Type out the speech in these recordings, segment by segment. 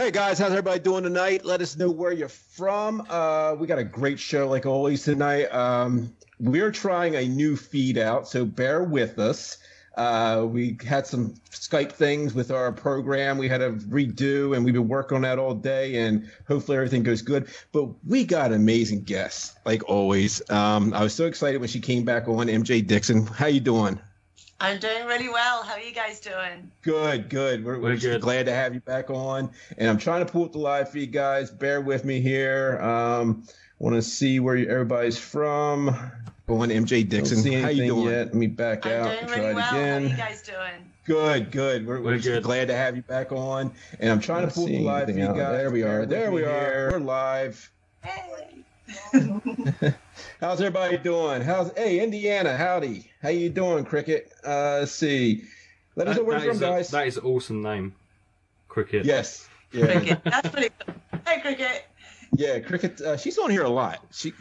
Hey guys, how's everybody doing tonight? Let us know where you're from. We got a great show like always tonight. We're trying a new feed out, so bear with us. We had some Skype things with our program we had to redo, and we've been working on that all day, and hopefully everything goes good. But we got amazing guests, like always. I was so excited when she came back on, MJ Dickson. How you doing? I'm doing really well. How are you guys doing? Good. We're just glad to have you back on. And I'm trying to pull up the live feed, guys. Bear with me here. Want to see where everybody's from. Go on, MJ Dixon. How you doing? Yet. Let me back out. I'm doing really well. Again. How are you guys doing? Good. We're just glad to have you back on. And I'm trying to pull up the live feed, guys. There we are. We're live. Hey. How's everybody doing? Hey, Indiana, howdy. How you doing, Cricket? Let's see. Let us know where you're from, guys. That is an awesome name, Cricket. Yes. Yeah. Cricket. That's pretty cool. Hey, Cricket. Yeah, Cricket. She's on here a lot. She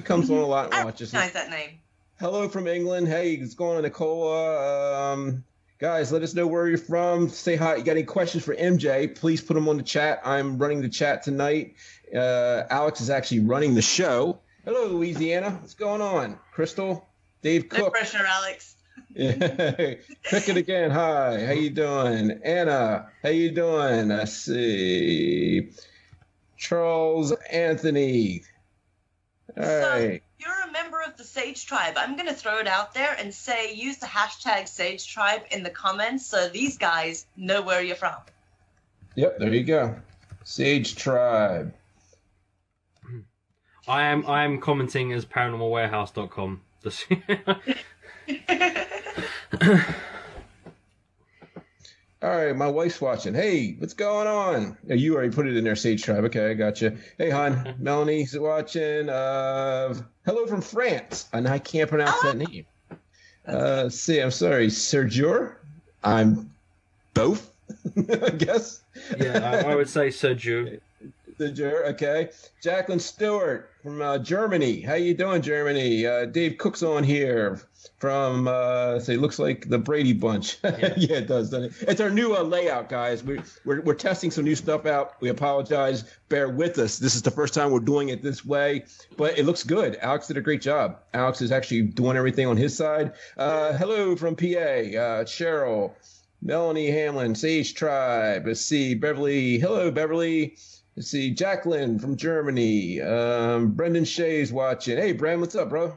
comes on a lot and watches. I recognize that name. Hello from England. Hey, what's going on, Nicola? Guys, let us know where you're from. Say hi. You got any questions for MJ? Please put them on the chat. I'm running the chat tonight. Alex is actually running the show. Hello, Louisiana. What's going on? Crystal, Dave Cook. No pressure, Alex. Yeah. Cricket again. Hi. How you doing? Anna. How you doing? Let's see. Charles Anthony. All right. You're a member of the Sage Tribe. I'm going to throw it out there and say use the hashtag Sage Tribe in the comments so these guys know where you're from. Yep, there you go. Sage Tribe. I am commenting as ParanormalWarehouse.com. All right, my wife's watching. Hey, what's going on? Oh, you already put it in there, Sage Tribe. Okay, I got you. Hey, hon. Melanie's watching. Hello from France. And I can't pronounce that name. See, I'm sorry. Sergio? I'm both, I guess. Yeah, I would say Sergio. Okay. Jacqueline Stewart from Germany. How you doing, Germany? Dave Cook's on here from, looks like the Brady Bunch. Yeah, yeah, it does, doesn't it? It's our new layout, guys. We're testing some new stuff out. We apologize. Bear with us. This is the first time we're doing it this way, but it looks good. Alex did a great job. Alex is actually doing everything on his side. Hello from PA. Cheryl, Melanie Hamlin, Sage Tribe. Let's see, Beverly. Hello, Beverly. Let's see, Jacqueline from Germany. Brendan Shea's watching. Hey, Bren, what's up, bro?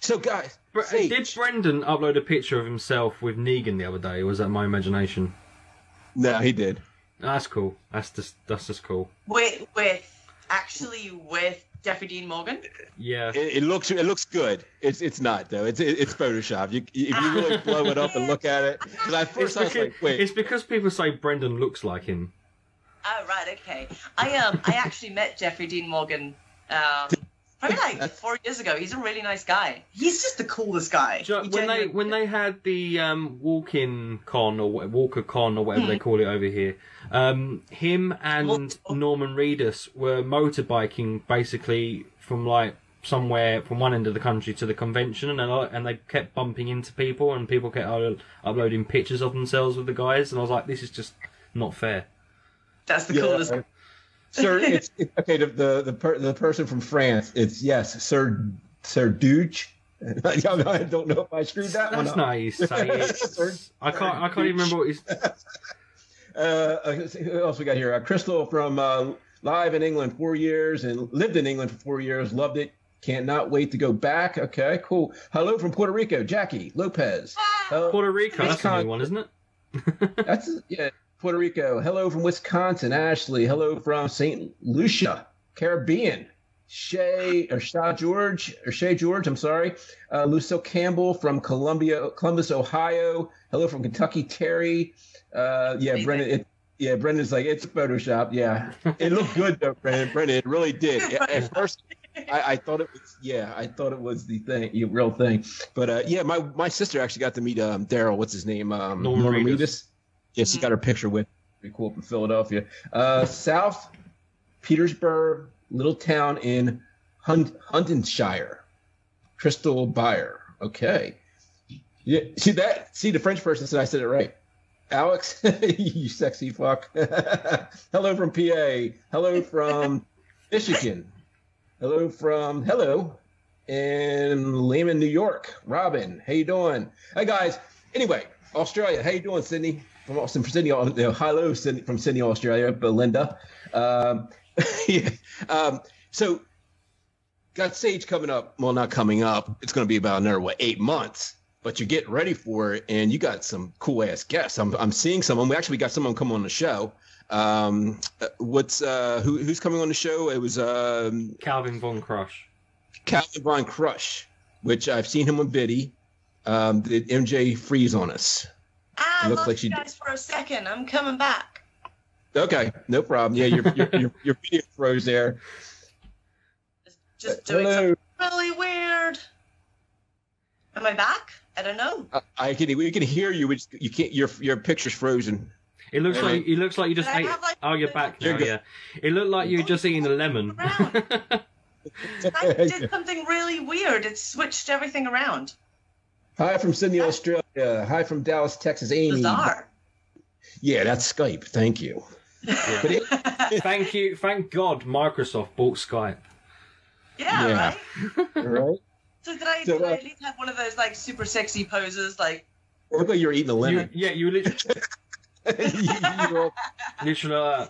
So, guys, did Brendan upload a picture of himself with Negan the other day, or was that my imagination? No, he did. That's cool. That's just cool. With Jeffrey Dean Morgan? Yeah. It looks good. It's not though. It's Photoshop. If you really blow it up and look at it, because I was like, wait. It's because people say Brendan looks like him. Oh, right, okay. I actually met Jeffrey Dean Morgan probably like 4 years ago. He's a really nice guy. He's just the coolest guy. When they had the walk-in con or Walker Con or whatever they call it over here, him and Norman Reedus were motorbiking basically from like somewhere from one end of the country to the convention, and they kept bumping into people, and people kept uploading pictures of themselves with the guys, and I was like, this is just not fair. That's the coolest. Sir, it's okay. The person from France. It's Sir Duge. I don't know if I screwed that one up. That's not how you say it. I can't even remember what he's. Who else we got here? Crystal from live in England 4 years and lived in England for 4 years. Loved it. Cannot wait to go back. Okay, cool. Hello from Puerto Rico, Jackie Lopez. Puerto Rico. That's a new one, isn't it? That's yeah. Puerto Rico. Hello from Wisconsin, Ashley. Hello from St. Lucia, Caribbean. Shay George. I'm sorry. Lucille Campbell from Columbus, Ohio. Hello from Kentucky, Terry. Brendan's like, it's Photoshop. Yeah, it looked good though, Brendan. It really did. At first, I thought it was the thing, real thing. But my sister actually got to meet Daryl. What's his name? Norman Reedus. Yeah, she got her picture with. Pretty cool up in Philadelphia. South Petersburg, little town in Huntingdonshire. Crystal Bayer. Okay. Yeah, see that? See, the French person said I said it right. Alex, you sexy fuck. Hello from PA. Hello from Michigan. Hello in Lehman, New York. Robin, how you doing? Hey guys. Anyway, Australia. How you doing, Sydney? From Sydney. Hello, Sydney, from Sydney, Australia. Belinda. Yeah. So got Sage coming up. Well, not coming up. It's going to be about another 8 months. But you're getting ready for it, and you got some cool ass guests. I'm seeing some of them. We actually got someone come on the show. Who's coming on the show? It was Calvin Von Crush. Calvin Von Crush, which I've seen him with Biddy. Did MJ freeze on us? I lost you guys for a second. I'm coming back. Okay, no problem. Yeah, your video froze there. Just doing something really weird. Am I back? I don't know. We can hear you. You can't. Your picture's frozen. It looks like you just ate. You're back now. Yeah. It looked like you were just eating a lemon. I did something really weird. It switched everything around. Hi from Sydney, Australia. Hi from Dallas, Texas. Amy. Bizarre. Yeah, that's Skype. Thank you. Yeah. Thank you. Thank God Microsoft bought Skype. Yeah. Right. Right. So did I at least have one of those like super sexy poses? Like, it looked like you were eating a lemon. You literally. Literally.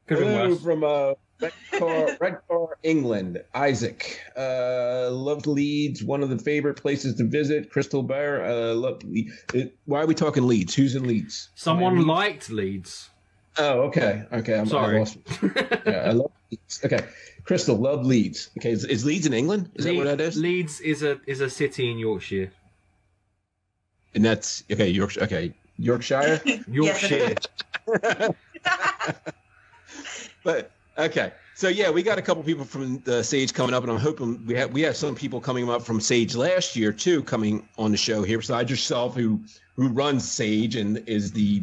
Hello from Red Car, England. Isaac. Loved Leeds. One of the favorite places to visit. Crystal Bear. Why are we talking Leeds? Who's in Leeds? Someone liked Leeds. Oh, okay. I'm sorry. I love Leeds. Okay. Crystal, love Leeds. Okay, is Leeds in England? Is that what that is? Leeds is a city in Yorkshire. And that's okay. Yorkshire. Okay, Yorkshire. Yorkshire. But okay, so yeah, we got a couple people from the Sage coming up, and I'm hoping we have some people coming up from Sage last year too, coming on the show here. Besides yourself, who runs Sage and is the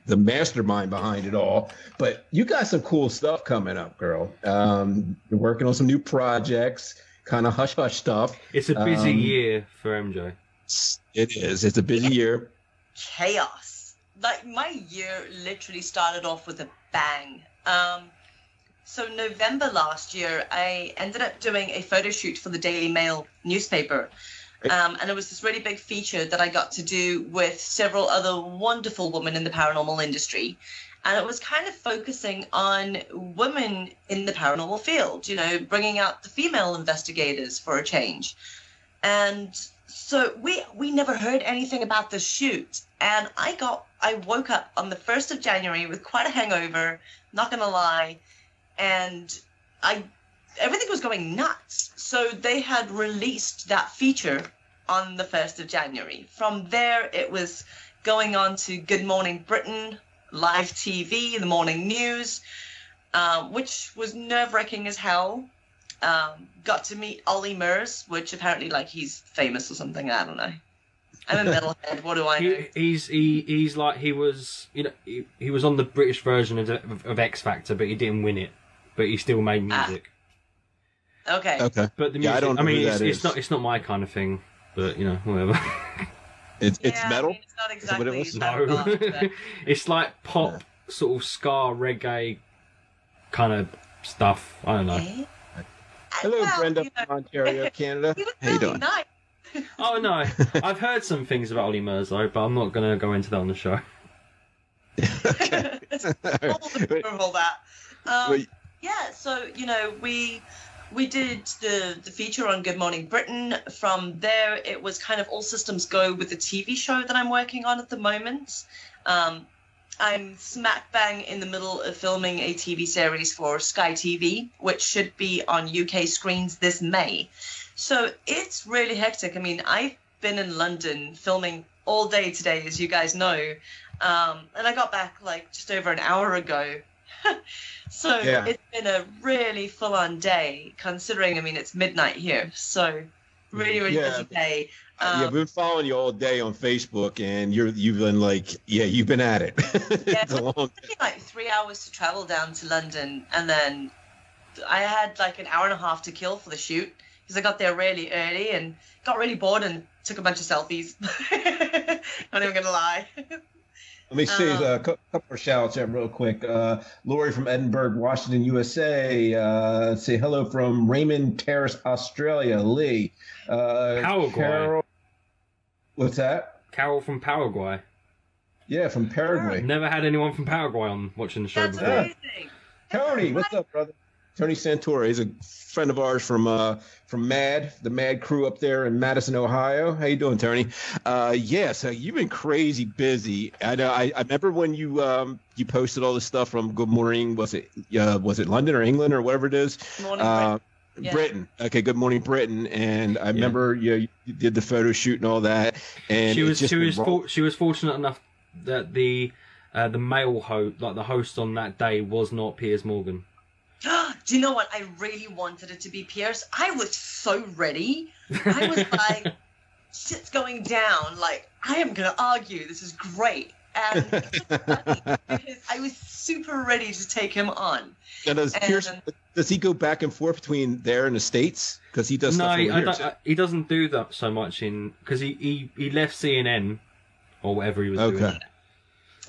mastermind behind it all. But you got some cool stuff coming up, girl. You're working on some new projects, kind of hush hush stuff. It's a busy year for MJ. It is. It's a busy year. Chaos. Like, my year literally started off with a bang. So November last year, I ended up doing a photo shoot for the Daily Mail newspaper. And it was this really big feature that I got to do with several other wonderful women in the paranormal industry. And it was kind of focusing on women in the paranormal field, bringing out the female investigators for a change. And so we never heard anything about this shoot. And I woke up on the 1st of January with quite a hangover, not going to lie. And everything was going nuts. So they had released that feature on the 1st of January. From there, it was going on to Good Morning Britain, live TV, the morning news, which was nerve-wracking as hell. Got to meet Ollie Murs, which apparently, he's famous or something. I don't know. I'm a metalhead. What do I know? He's like, he was on the British version of X Factor, but he didn't win it. But he still made music. Okay. But the music, I don't know it's not my kind of thing. But whatever. It's metal. It's not exactly. No. It's like pop, sort of ska, reggae kind of stuff. I don't know. Hello, Brenda from Ontario, Canada. How you doing? Nice. Oh no, I've heard some things about Ollie Murs though, but I'm not going to go into that on the show. Okay. Hold that. Yeah, so we did the feature on Good Morning Britain. From there, it was kind of all systems go with the TV show that I'm working on at the moment. I'm smack bang in the middle of filming a TV series for Sky TV, which should be on UK screens this May. So it's really hectic. I mean, I've been in London filming all day today, as you guys know. And I got back just over an hour ago. So yeah. It's been a really full-on day, considering, it's midnight here. So really busy day. We've been following you all day on Facebook, and you've been you've been at it. It's a long... It took me 3 hours to travel down to London, and then I had an hour and a half to kill for the shoot. because I got there really early and got really bored and took a bunch of selfies. Not even gonna lie. Let me say a couple of shout-outs here real quick. Lori from Edinburgh, Washington, USA. Say hello from Raymond Terrace, Australia. Lee. Paraguay. Carol. What's that? Carol from Paraguay. Yeah, from Paraguay. Never had anyone from Paraguay on watching the show That's before. amazing. Tony, what's up, brother? Tony Santora. He's a friend of ours from MAD, the MAD crew up there in Madison, Ohio. How you doing, Tony? So you've been crazy busy. I know. I remember when you posted all this stuff from Good Morning. Was it London or England or whatever it is? Morning, Britain. Yeah. Britain. Okay, Good Morning Britain. And I remember you did the photo shoot and all that. And she was fortunate enough that the male host, like the host on that day, was not Piers Morgan. Do you know what? I really wanted it to be Pierce. I was so ready. I was like, shit's going down. Like, I am going to argue. This is great. And it was funny because I was super ready to take him on. Now does he go back and forth between there and the States? Because he does stuff over here. He doesn't do that so much because he left CNN or whatever he was doing. Okay.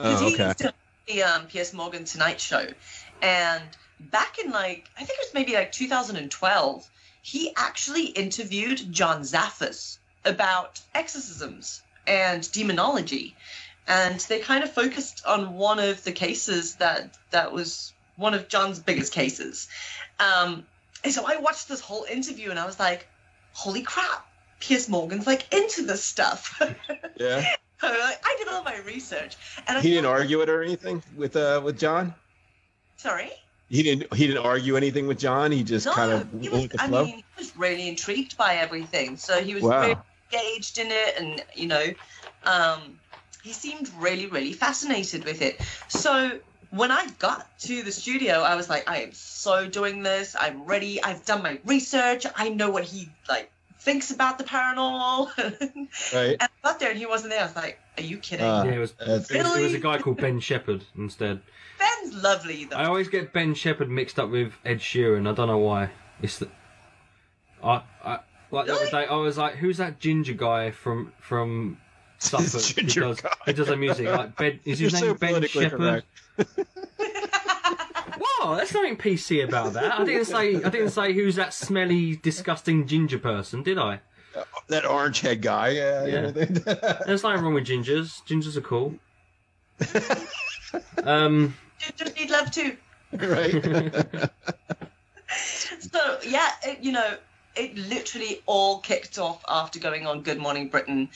He used to the Piers Morgan Tonight Show. And back in I think it was maybe 2012, he actually interviewed John Zaffis about exorcisms and demonology. And they kind of focused on one of the cases that was one of John's biggest cases. And so I watched this whole interview and I was like, holy crap, Piers Morgan's into this stuff. Yeah. So I did all my research. And he didn't argue it or anything with John? Sorry? He didn't argue anything with John. He just kind of went with the flow. He was really intrigued by everything. So he was very engaged in it, and he seemed really, really fascinated with it. So when I got to the studio, I was like, I am so doing this. I'm ready. I've done my research. I know what he thinks about the paranormal. Right. And I got there and he wasn't there. I was like, are you kidding? Yeah, it was a guy called Ben Shepherd instead. Ben's lovely, though. I always get Ben Shepherd mixed up with Ed Sheeran. I don't know why. It's the the other day I was like, who's that ginger guy from Suffolk? He does the music. Is his name Ben Shepherd? What? There's nothing PC about that. I didn't say who's that smelly, disgusting ginger person, did I? That orange head guy. Yeah. There's nothing wrong with gingers. Gingers are cool. Just need love too. Right. So yeah, it literally all kicked off after going on Good Morning Britain.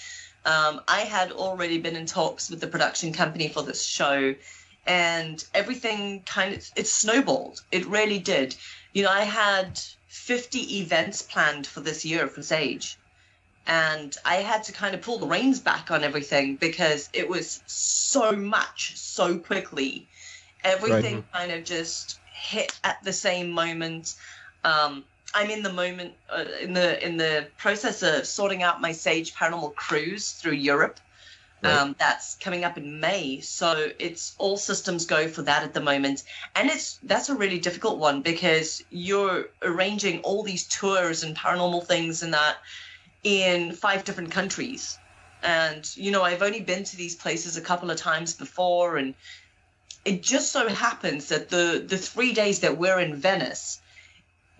I had already been in talks with the production company for this show, and everything it snowballed. It really did. I had 50 events planned for this year for Sage, and I had to kind of pull the reins back on everything because it was so much so quickly. Everything kind of just hit at the same moment. I'm in the moment, in the process of sorting out my Sage Paranormal cruise through Europe. Right. That's coming up in May, so it's all systems go for that at the moment. And that's a really difficult one because you're arranging all these tours and paranormal things and that in 5 different countries. And, I've only been to these places a couple of times before, and it just so happens that the 3 days that we're in Venice,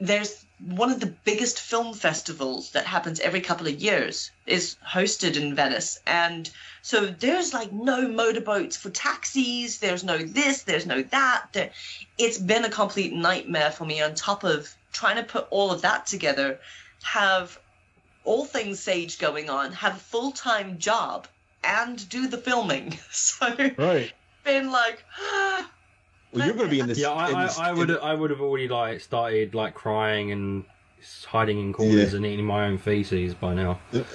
there's one of the biggest film festivals that happens every couple of years is hosted in Venice. And so there's no motorboats for taxis. There's no this, there's no that. It's been a complete nightmare for me on top of trying to put all of that together, have all things Sage going on, have a full-time job and do the filming. So right. Been well, you're going to be in this. Yeah, I would have already started crying and hiding in corners and eating my own feces by now. Let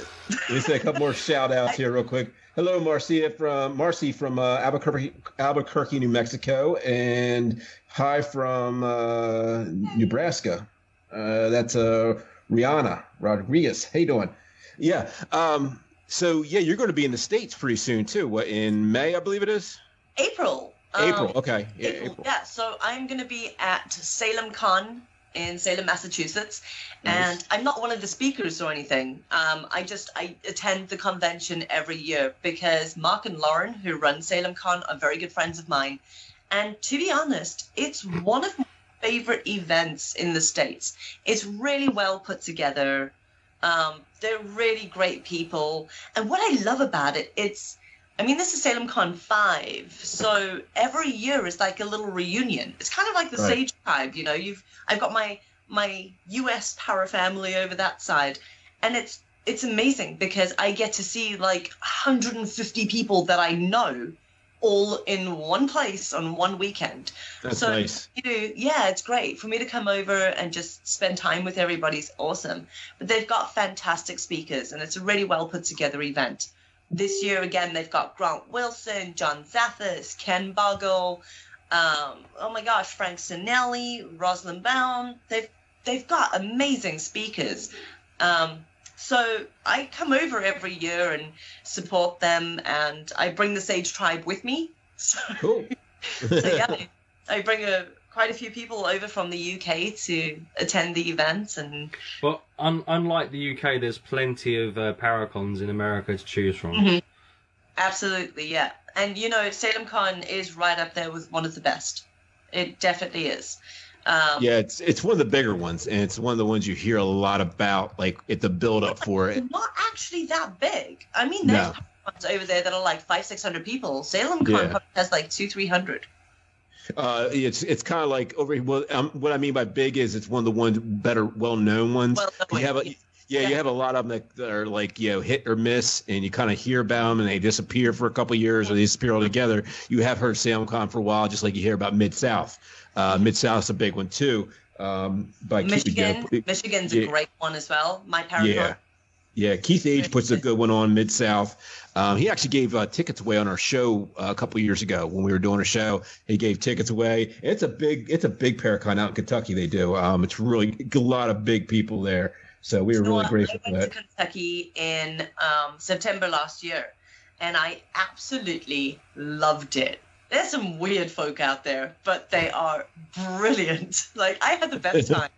me say a couple more shout outs here real quick. Hello, Marcy from Albuquerque, New Mexico, and hi from Nebraska. That's Rihanna Rodriguez. How you doing? Yeah. So you're going to be in the States pretty soon too. What, in May, I believe it is? April. April. Okay. Yeah, April. Yeah. So I'm going to be at Salem Con in Salem, Massachusetts. Nice. And I'm not one of the speakers or anything. I attend the convention every year because Mark and Lauren, who run Salem Con, are very good friends of mine. And to be honest, it's one of my favorite events in the States. It's really well put together. They're really great people. And what I love about it, this is Salem Con 5. So every year is like a little reunion. It's kind of like the Sage Tribe, you know. I've got my US para family over that side. And it's amazing because I get to see like 150 people that I know all in one place on one weekend. That's nice. Yeah, it's great. For me to come over and just spend time with everybody's awesome. But they've got fantastic speakers, and it's a really well put together event. This year, again, they've got Grant Wilson, John Zathis, Ken Bogle, oh my gosh, Frank Sinelli, Rosalind Baum. They've got amazing speakers. So I come over every year and support them, and I bring the Sage Tribe with me. So, cool. So yeah, I bring quite a few people over from the UK to attend the event. And well, unlike the UK, there's plenty of Paracons in America to choose from. Mm-hmm. Absolutely, yeah. And Salem Con is right up there with one of the best. It definitely is. Yeah, it's one of the bigger ones, and it's one of the ones you hear a lot about, like at the build up for it. Not actually that big. I mean, there's ones over there that are like 500-600 people. Salem Con probably has like 200-300. It's kind of like over. Well, what I mean by big is it's one of the ones better, well-known ones. You have a lot of them that are like hit or miss, and you kind of hear about them, and they disappear for a couple of years, or they disappear altogether. You have heard Salem Con for a while, just like you hear about Mid-South. Mid-South's a big one too. Michigan's a great one as well. My parents. Yeah. Keith Age puts a good one on Mid-South. He actually gave tickets away on our show a couple of years ago when we were doing a show. He gave tickets away. It's a big Paracon out in Kentucky. They do. It's really a lot of big people there. So we were really grateful for that. I went to Kentucky in September last year, and I absolutely loved it. There's some weird folk out there, but they are brilliant. Like, I had the best time.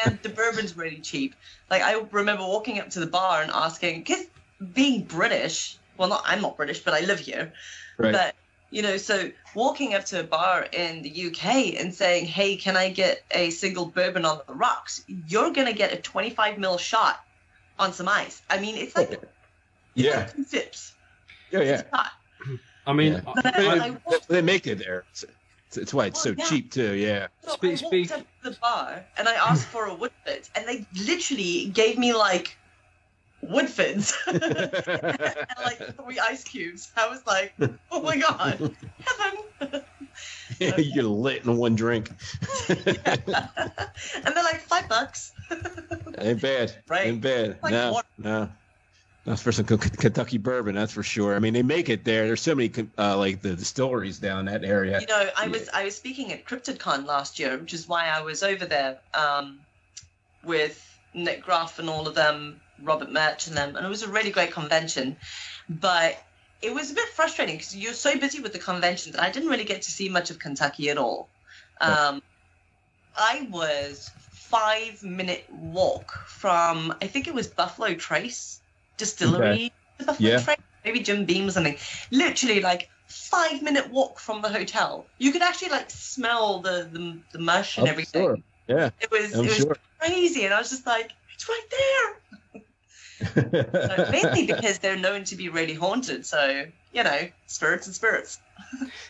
And the bourbon's really cheap. Like, I remember walking up to the bar and asking, because being British, well, I'm not British, but I live here. Right. But, so walking up to a bar in the UK and saying, hey, can I get a single bourbon on the rocks? You're going to get a 25 ml shot on some ice. I mean, it's like, like 2 sips. Yeah. It's not. I mean, they make it there. It's why it's so cheap too. Yeah. So I walked up to the bar and I asked for a Woodford, and they literally gave me like Woodfords and like 3 ice cubes. I was like, oh my god, heaven! You get lit in one drink. And they're like $5. Ain't bad. Right. Ain't bad. Like No. That's for some Kentucky bourbon, that's for sure. I mean, they make it there. There's so many like the distilleries down that area. I was speaking at CryptidCon last year, which is why I was over there with Nick Groff and all of them, Robert Murch and them, and it was a really great convention. But it was a bit frustrating because you're so busy with the convention that I didn't really get to see much of Kentucky at all. I was 5-minute walk from, I think it was Buffalo Trace Distillery. Yeah. Trace, maybe Jim Beam or something. Literally like 5-minute walk from the hotel. You could actually like smell the mush and everything. Sure. Yeah. It was crazy, and I was just like, it's right there. So, mainly because they're known to be really haunted, so spirits and spirits.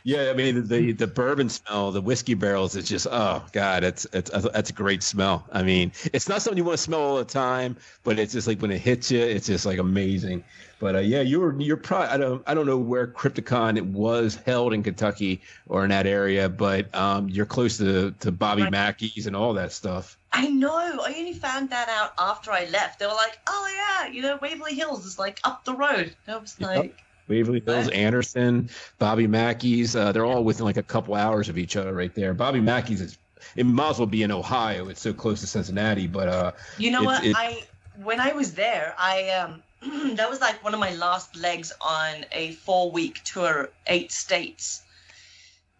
Yeah, I mean the bourbon smell, the whiskey barrels, it's just, oh god, that's a great smell. I mean, it's not something you want to smell all the time, but it's just like when it hits you, it's just like amazing. But you're probably, I don't know where CryptidCon it was held in Kentucky or in that area, but you're close to Bobby Mackey's and all that stuff. I know. I only found that out after I left. They were like, oh yeah, Waverly Hills is like up the road. And I was like, Waverly Hills, Anderson, Bobby Mackey's, they're all within like a couple hours of each other right there. Bobby Mackey's it might as well be in Ohio. It's so close to Cincinnati, but when I was there, that was like one of my last legs on a 4-week tour, 8 states.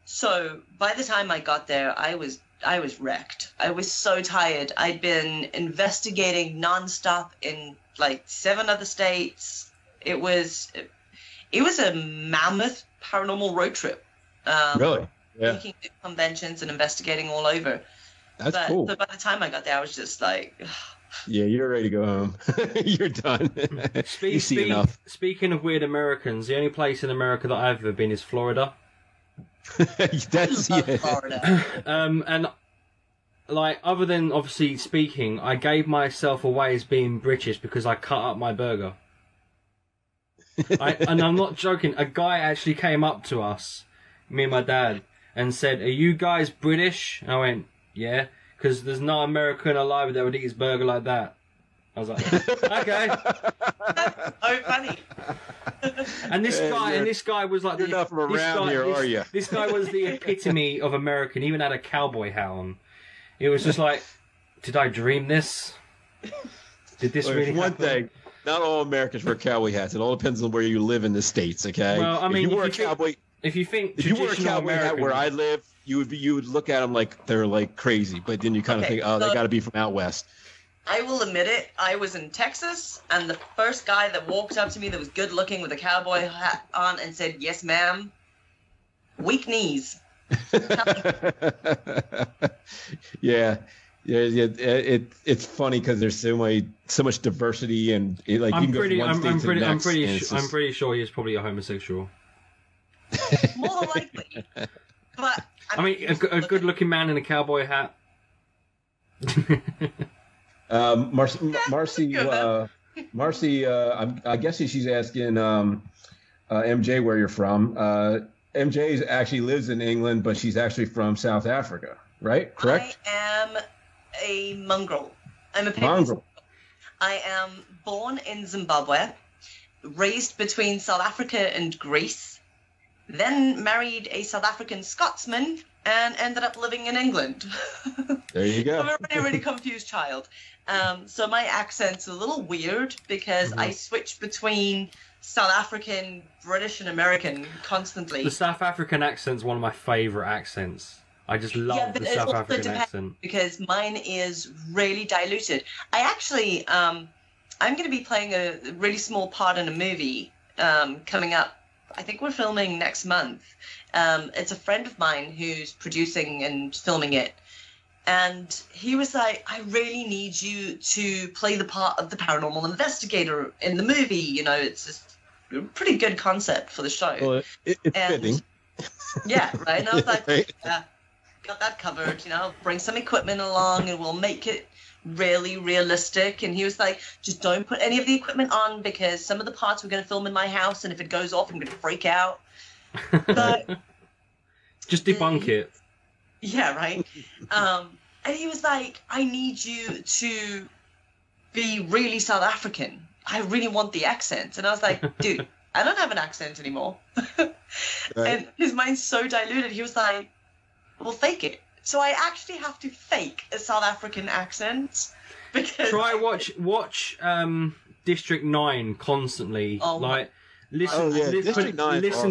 So by the time I got there, I was wrecked. I was so tired. I'd been investigating nonstop in like 7 other states. It was a mammoth paranormal road trip. Really? Yeah. Making conventions and investigating all over. That's cool. So by the time I got there, I was just like, yeah, you're ready to go home. You're done. You see enough. Speaking of weird Americans, the only place in America that I've ever been is Florida. That's Florida. And like, other than obviously speaking, I gave myself away as being British because I cut up my burger. And I'm not joking. A guy actually came up to us, me and my dad, and said, "Are you guys British?" And I went, "Yeah," because there's no American alive that would eat his burger like that. I was like, "Okay." That's so funny. And this guy was like, "You're not from around here, are you?" This guy was the epitome of American. He even had a cowboy hat on. It was just like, did I dream this? Did this really happen? One thing. Not all Americans wear cowboy hats. It all depends on where you live in the States, okay? Well, I mean, if you wore a cowboy hat where I live, you would look at them like they're like crazy, but then you kind of think, oh, they got to be from out west. I will admit it. I was in Texas, and the first guy that walked up to me that was good looking with a cowboy hat on and said, "Yes, ma'am." Weak knees. Yeah. It's funny because there's so much diversity and I'm pretty sure he's probably a homosexual. More than likely, but I mean, a good-looking man in a cowboy hat. Marcy, I guess she's asking MJ where you're from. MJ actually lives in England, but she's actually from South Africa, right? Correct? I am a mongrel. I'm a mongrel. I am born in Zimbabwe, raised between South Africa and Greece, then married a South African Scotsman, and ended up living in England. There you go. I'm a really, really confused child. So my accent's a little weird because I switch between South African, British, and American constantly. The South African accent's one of my favourite accents. I just love the South African accent. Because mine is really diluted. I actually, I'm going to be playing a really small part in a movie coming up. I think we're filming next month. It's a friend of mine who's producing and filming it. And he was like, "I really need you to play the part of the paranormal investigator in the movie. You know, it's just a pretty good concept for the show." Well, it's fitting. Yeah, right. And I was like, "Yeah, got that covered. You know, bring some equipment along and we'll make it really realistic." And he was like, "Just don't put any of the equipment on because some of the parts we're going to film in my house, and if it goes off, I'm going to freak out." But just debunk it. Yeah, right. And he was like, "I need you to be really South African. I really want the accent." And I was like, "Dude, I don't have an accent anymore." Right. And his mind's so diluted. He was like, "Well, fake it." So I actually have to fake a South African accent because watch District 9 constantly. Listen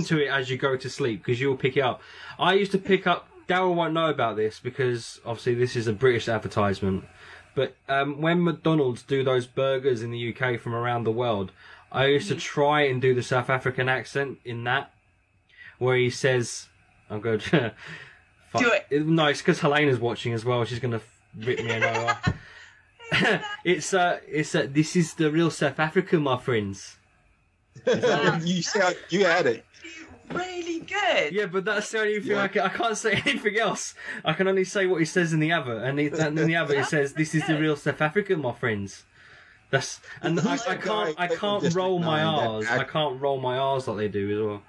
to it as you go to sleep because you'll pick it up. I used to pick up. Daryl won't know about this because obviously this is a British advertisement. But when McDonald's do those burgers in the UK from around the world, I used to try and do the South African accent in that, where he says, "I'm going to." Do it. No, it's because Helena's watching as well. She's going to rip me over. It's this is the real South Africa, my friends. You had it. Really good. Yeah, but that's the only thing I can't say anything else. I can only say what he says in the other, and in the other it says, "This is the real South Africa, my friends." I can't roll my R's. I can't roll my R's like they do as well.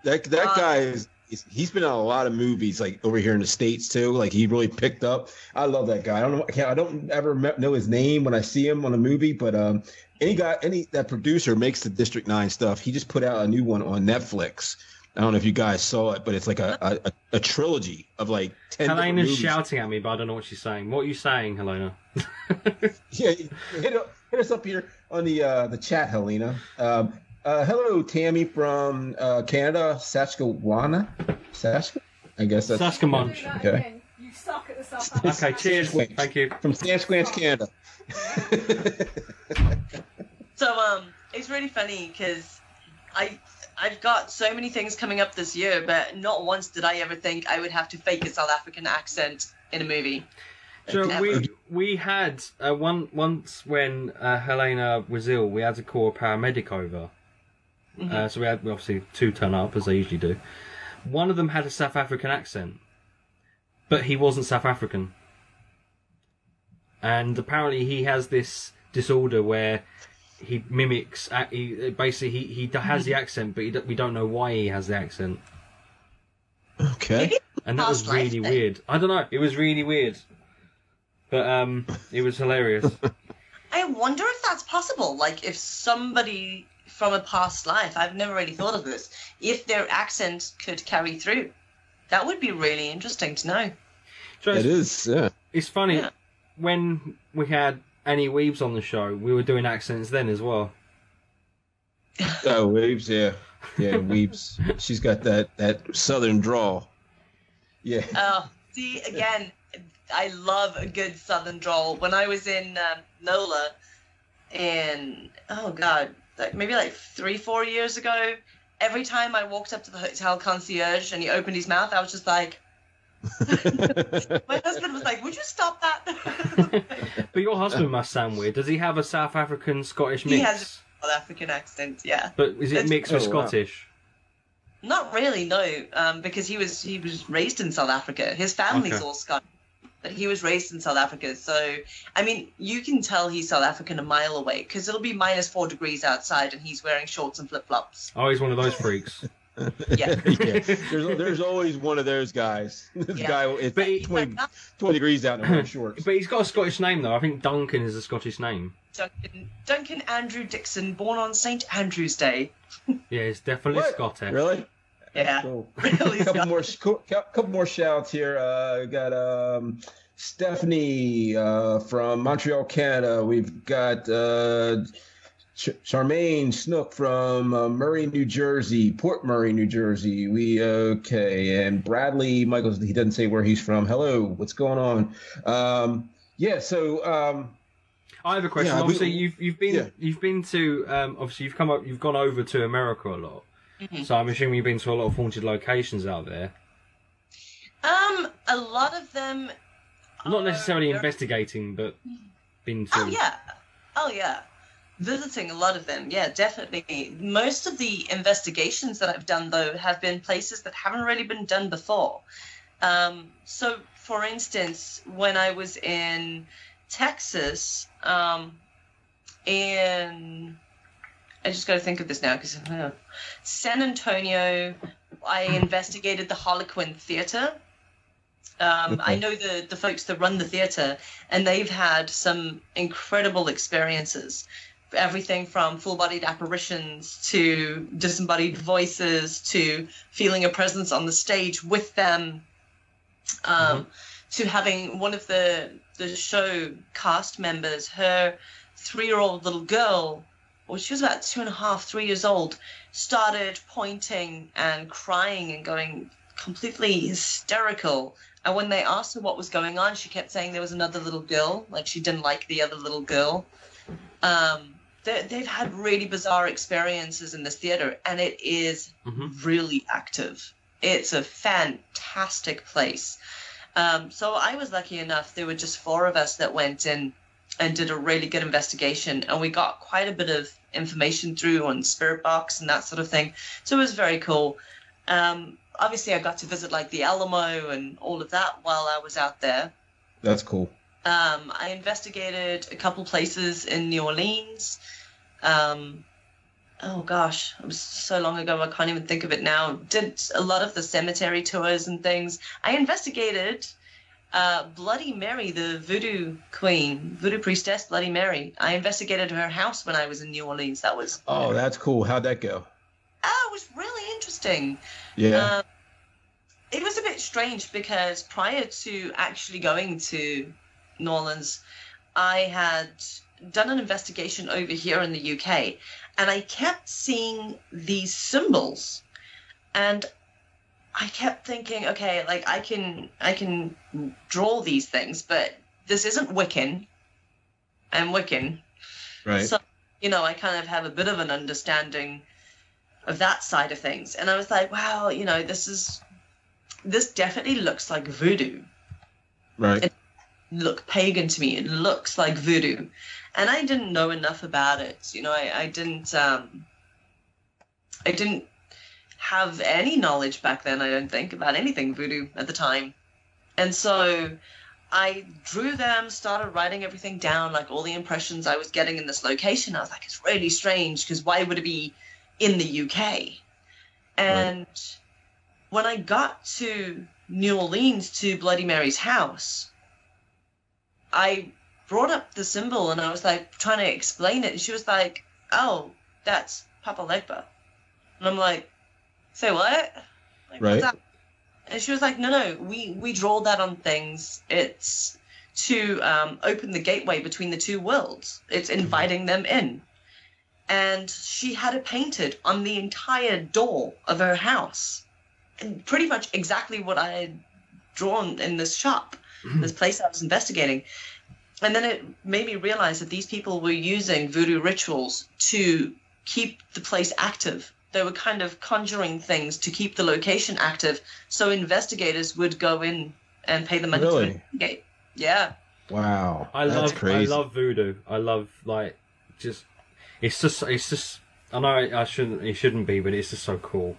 That guy he's been in a lot of movies like over here in the States too. Like he really picked up. I love that guy. I don't ever know his name when I see him on a movie, but that producer makes the District 9 stuff. He just put out a new one on Netflix. I don't know if you guys saw it, but it's like a trilogy of like 10 Helena's movies. Shouting at me, but I don't know what she's saying. What are you saying, Helena? Yeah, hit us up here on the chat, Helena. Hello, Tammy from Canada, Saskatchewan. I guess that's Saskatchewan. Okay. You Okay, cheers. Thank you. From San Squanch, Canada. So it's really funny because I've got so many things coming up this year, but not once did I ever think I would have to fake a South African accent in a movie. So we had once when Helena was ill, we had to call a paramedic over. So we had obviously 2 turn up as they usually do. One of them had a South African accent, but he wasn't South African. And apparently he has this disorder where he mimics. He has the accent, but we don't know why he has the accent. Okay. And that was really weird. I don't know. It was really weird, but it was hilarious. I wonder if that's possible. Like, if somebody from a past life, I've never really thought of this, if their accent could carry through. That would be really interesting to know. So it is, yeah. It's funny, when we had Annie Weaves on the show, we were doing accents then as well. Oh, Weaves, yeah. Yeah, Weaves. She's got that southern drawl. Yeah. Oh, see, again, I love a good southern drawl. When I was in NOLA, maybe like 3-4 years ago, every time I walked up to the hotel concierge and he opened his mouth, I was just like... My husband was like, would you stop that? But your husband must sound weird. Does he have a South African Scottish mix? He has a South African accent, yeah. But is it mixed with Scottish? Not really, no. Because he was raised in South Africa. His family's all Scottish, but he was raised in South Africa. So, I mean, you can tell he's South African a mile away because it'll be -4 degrees outside and he's wearing shorts and flip-flops. Oh, he's one of those freaks. Yeah. There's always one of those guys. This guy, it's 20 degrees out and wearing shorts. But he's got a Scottish name, though. I think Duncan is a Scottish name. Duncan Andrew Dickson, born on St. Andrew's Day. Yeah, it's definitely Scottish. Really? Yeah. Cool. Really couple more shouts here. We got Stephanie from Montreal, Canada. We've got Charmaine Snook from Murray, New Jersey, Port Murray, New Jersey. And Bradley Michaels. He doesn't say where he's from. Hello, what's going on? I have a question. Obviously, you've been to obviously you've gone over to America a lot. Mm-hmm. So I'm assuming you've been to a lot of haunted locations out there. A lot of them. Not necessarily investigating, but been to. Oh yeah. Visiting a lot of them, yeah, definitely. Most of the investigations that I've done, though, have been places that haven't really been done before. So, for instance, when I was in Texas, I just got to think of this now, because San Antonio, I investigated the Harlequin Theater. I know the folks that run the theater, and they've had some incredible experiences. Everything from full-bodied apparitions to disembodied voices to feeling a presence on the stage with them, to having one of the show cast members, her 3-year-old little girl, well, she was about 2.5, 3 years old, started pointing and crying and going completely hysterical. And when they asked her what was going on, she kept saying there was another little girl, like she didn't like the other little girl. They've had really bizarre experiences in this theater, and it is really active. It's a fantastic place. So I was lucky enough. There were just 4 of us that went in and did a really good investigation, and we got quite a bit of information through on Spirit Box and that sort of thing. So it was very cool. Obviously, I got to visit like the Alamo and all of that while I was out there. That's cool. I investigated a couple places in New Orleans. Oh gosh, it was so long ago I can't even think of it now. Did a lot of the cemetery tours and things. I investigated Bloody Mary, the voodoo queen, voodoo priestess Bloody Mary. I investigated her house when I was in New Orleans. That was... Oh, that's cool. How'd that go? Oh, it was really interesting. Yeah. It was a bit strange because prior to actually going to New Orleans, I had done an investigation over here in the UK, and I kept seeing these symbols, and I kept thinking, okay, like I can draw these things, but this isn't Wiccan. I'm Wiccan. Right. So, I kind of have a bit of an understanding of that side of things. And I was like, wow, this definitely looks like voodoo. Right. It looked pagan to me. It looks like voodoo. And I didn't know enough about it. I didn't have any knowledge back then, I don't think, about anything voodoo at the time. And so I drew them, started writing everything down, like all the impressions I was getting in this location. I was like, it's really strange, because why would it be in the UK? And when I got to New Orleans, to Bloody Mary's house, I brought up the symbol and I was like trying to explain it. And she was like, oh, that's Papa Legba. And I'm like, say what? Like, right. What's that? And she was like, no, we draw that on things. It's to open the gateway between the two worlds. It's inviting them in. And she had it painted on the entire door of her house. And pretty much exactly what I had drawn in this shop, this place I was investigating. And then it made me realize that these people were using voodoo rituals to keep the place active. They were kind of conjuring things to keep the location active, so investigators would go in and pay the money to investigate. Yeah. Wow. That's crazy. I love voodoo. I love it's just. I know it shouldn't be, but it's just so cool.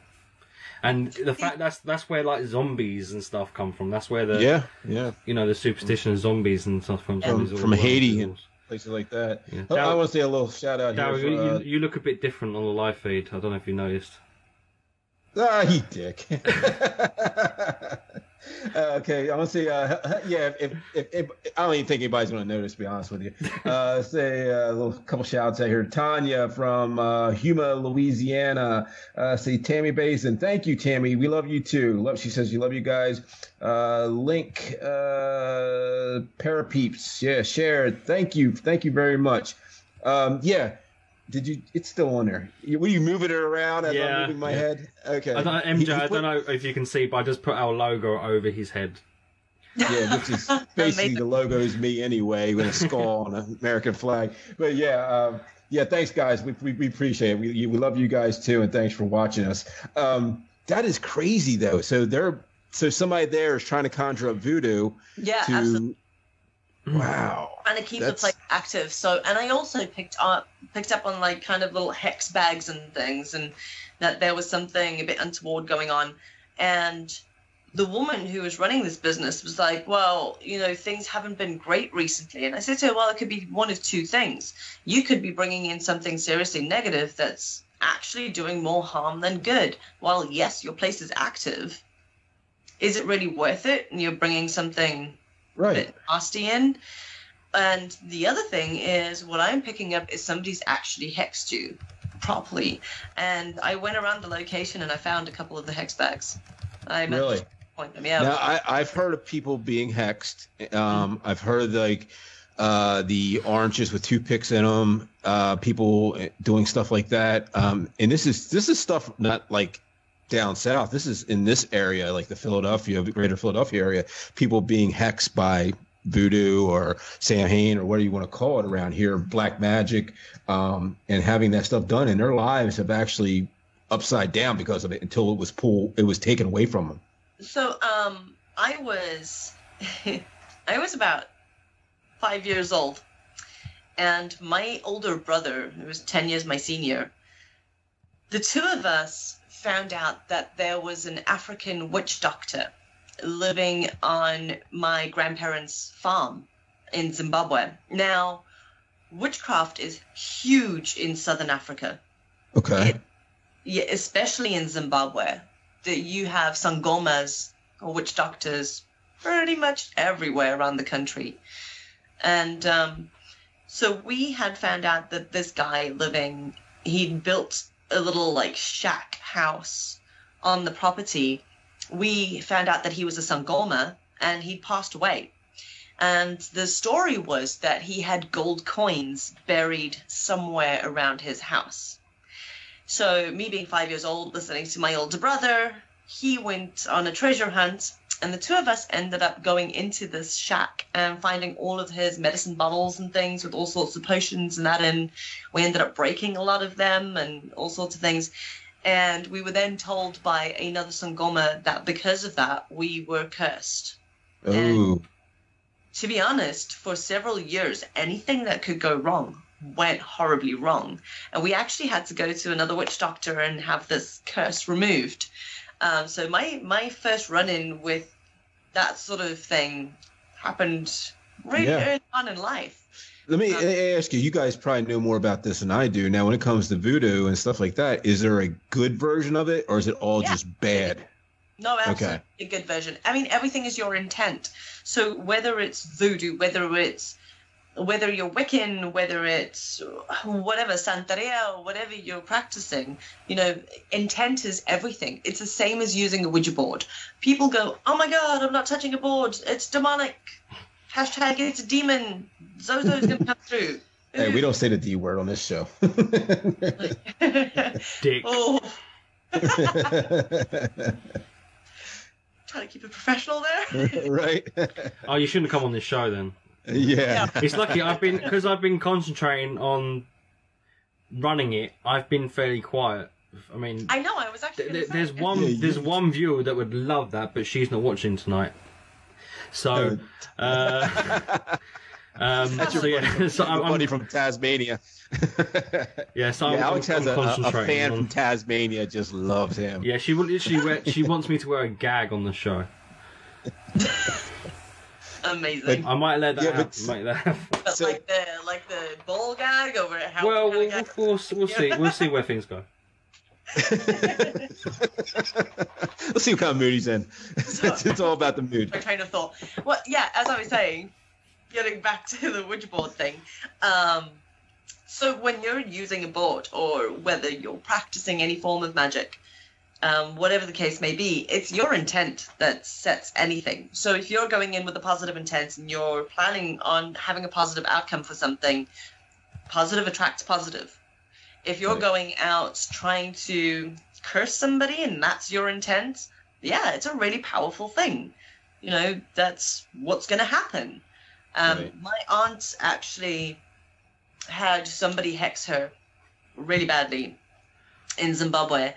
And the fact that's where like zombies and stuff come from. That's where the the superstition of zombies and stuff from Haiti and places like that. Yeah. I want to say a little shout out here. You look a bit different on the live feed. I don't know if you noticed. You dick. Okay, I want to say, if I don't even think anybody's going to notice, to be honest with you. Say a couple shouts out here. Tanya from Huma, Louisiana. Say Tammy Basin. Thank you, Tammy. We love you too. She says you love you guys. Link Parapeeps. Yeah, shared. Thank you very much. Did you? It's still on there. Were you moving it around as I'm moving my head? Okay. MJ, I don't know if you can see, but I just put our logo over his head. Yeah, which is basically the logo is me anyway, with a skull on an American flag. But thanks guys. We appreciate it. We love you guys too, and thanks for watching us. That is crazy though. So somebody there is trying to conjure up voodoo. Yeah, absolutely. Wow. Trying to keep the place active. So, and I also picked up on like kind of little hex bags and things, and that there was something a bit untoward going on. And the woman who was running this business was like, well, things haven't been great recently. And I said to her, well, it could be one of two things. You could be bringing in something seriously negative that's actually doing more harm than good. While, yes, your place is active, is it really worth it? And you're bringing something a bit nasty in. And the other thing is, what I'm picking up is somebody's actually hexed you properly. And I went around the location and I found a couple of the hex bags. I really? Point them, yeah. Now, I've heard of people being hexed. I've heard like the oranges with toothpicks in them, people doing stuff like that. And this is stuff not like down south. This is in this area, like the greater Philadelphia area, people being hexed by voodoo or Samhain or whatever you want to call it around here, black magic, and having that stuff done, and their lives have actually upside down because of it until it was taken away from them. So I was about 5 years old, and my older brother, who was 10 years my senior, the two of us found out that there was an African witch doctor living on my grandparents' farm in Zimbabwe. Now, witchcraft is huge in southern Africa. Okay. Especially in Zimbabwe. That you have sangomas, or witch doctors, pretty much everywhere around the country. And so we had found out that this guy he'd built a little like shack house on the property. We found out that he was a sangoma and he'd passed away. And the story was that he had gold coins buried somewhere around his house. So me being 5 years old, listening to my older brother, he went on a treasure hunt, and the two of us ended up going into this shack and finding all of his medicine bottles and things with all sorts of potions and that in. We ended up breaking a lot of them and all sorts of things. And we were then told by another Sangoma that because of that, we were cursed. Ooh. And to be honest, for several years, anything that could go wrong went horribly wrong. And we actually had to go to another witch doctor and have this curse removed. So my first run-in with that sort of thing happened really early on in life. Let me ask you, you guys probably know more about this than I do. Now, when it comes to voodoo and stuff like that, is there a good version of it, or is it all just bad? No, absolutely a good version. I mean, everything is your intent. So whether it's voodoo, whether you're Wiccan, whether it's whatever, Santeria, or whatever you're practicing, you know, intent is everything. It's the same as using a Ouija board. People go, oh my God, I'm not touching a board. It's demonic. Hashtag it's a demon. Zozo's going to come through. Hey, we don't say the D word on this show. Dick. Oh. Trying to keep it professional there. Right. Oh, you shouldn't have come on this show then. Yeah. It's lucky I've been concentrating on running it. I've been fairly quiet. I mean, I know. I was actually. there's one viewer that would love that, but she's not watching tonight. So, That's your buddy, so I'm buddy from Tasmania. Yeah, so Alex has a fan on... from Tasmania, just loves him. Yeah, she wants me to wear a gag on the show. Amazing. I might let that happen. But so, like the ball gag over at how. Well, we'll see. We'll see where things go. Let's see what kind of mood he's in. It's all about the mood. My train of thought. Well, yeah, as I was saying, getting back to the Ouija board thing. So when you're using a board, or whether you're practicing any form of magic, whatever the case may be, it's your intent that sets anything. So if you're going in with a positive intent and you're planning on having a positive outcome for something, positive attracts positive. If you're going out trying to curse somebody and that's your intent, yeah, it's a really powerful thing. You know, that's what's going to happen. My aunt actually had somebody hex her really badly in Zimbabwe.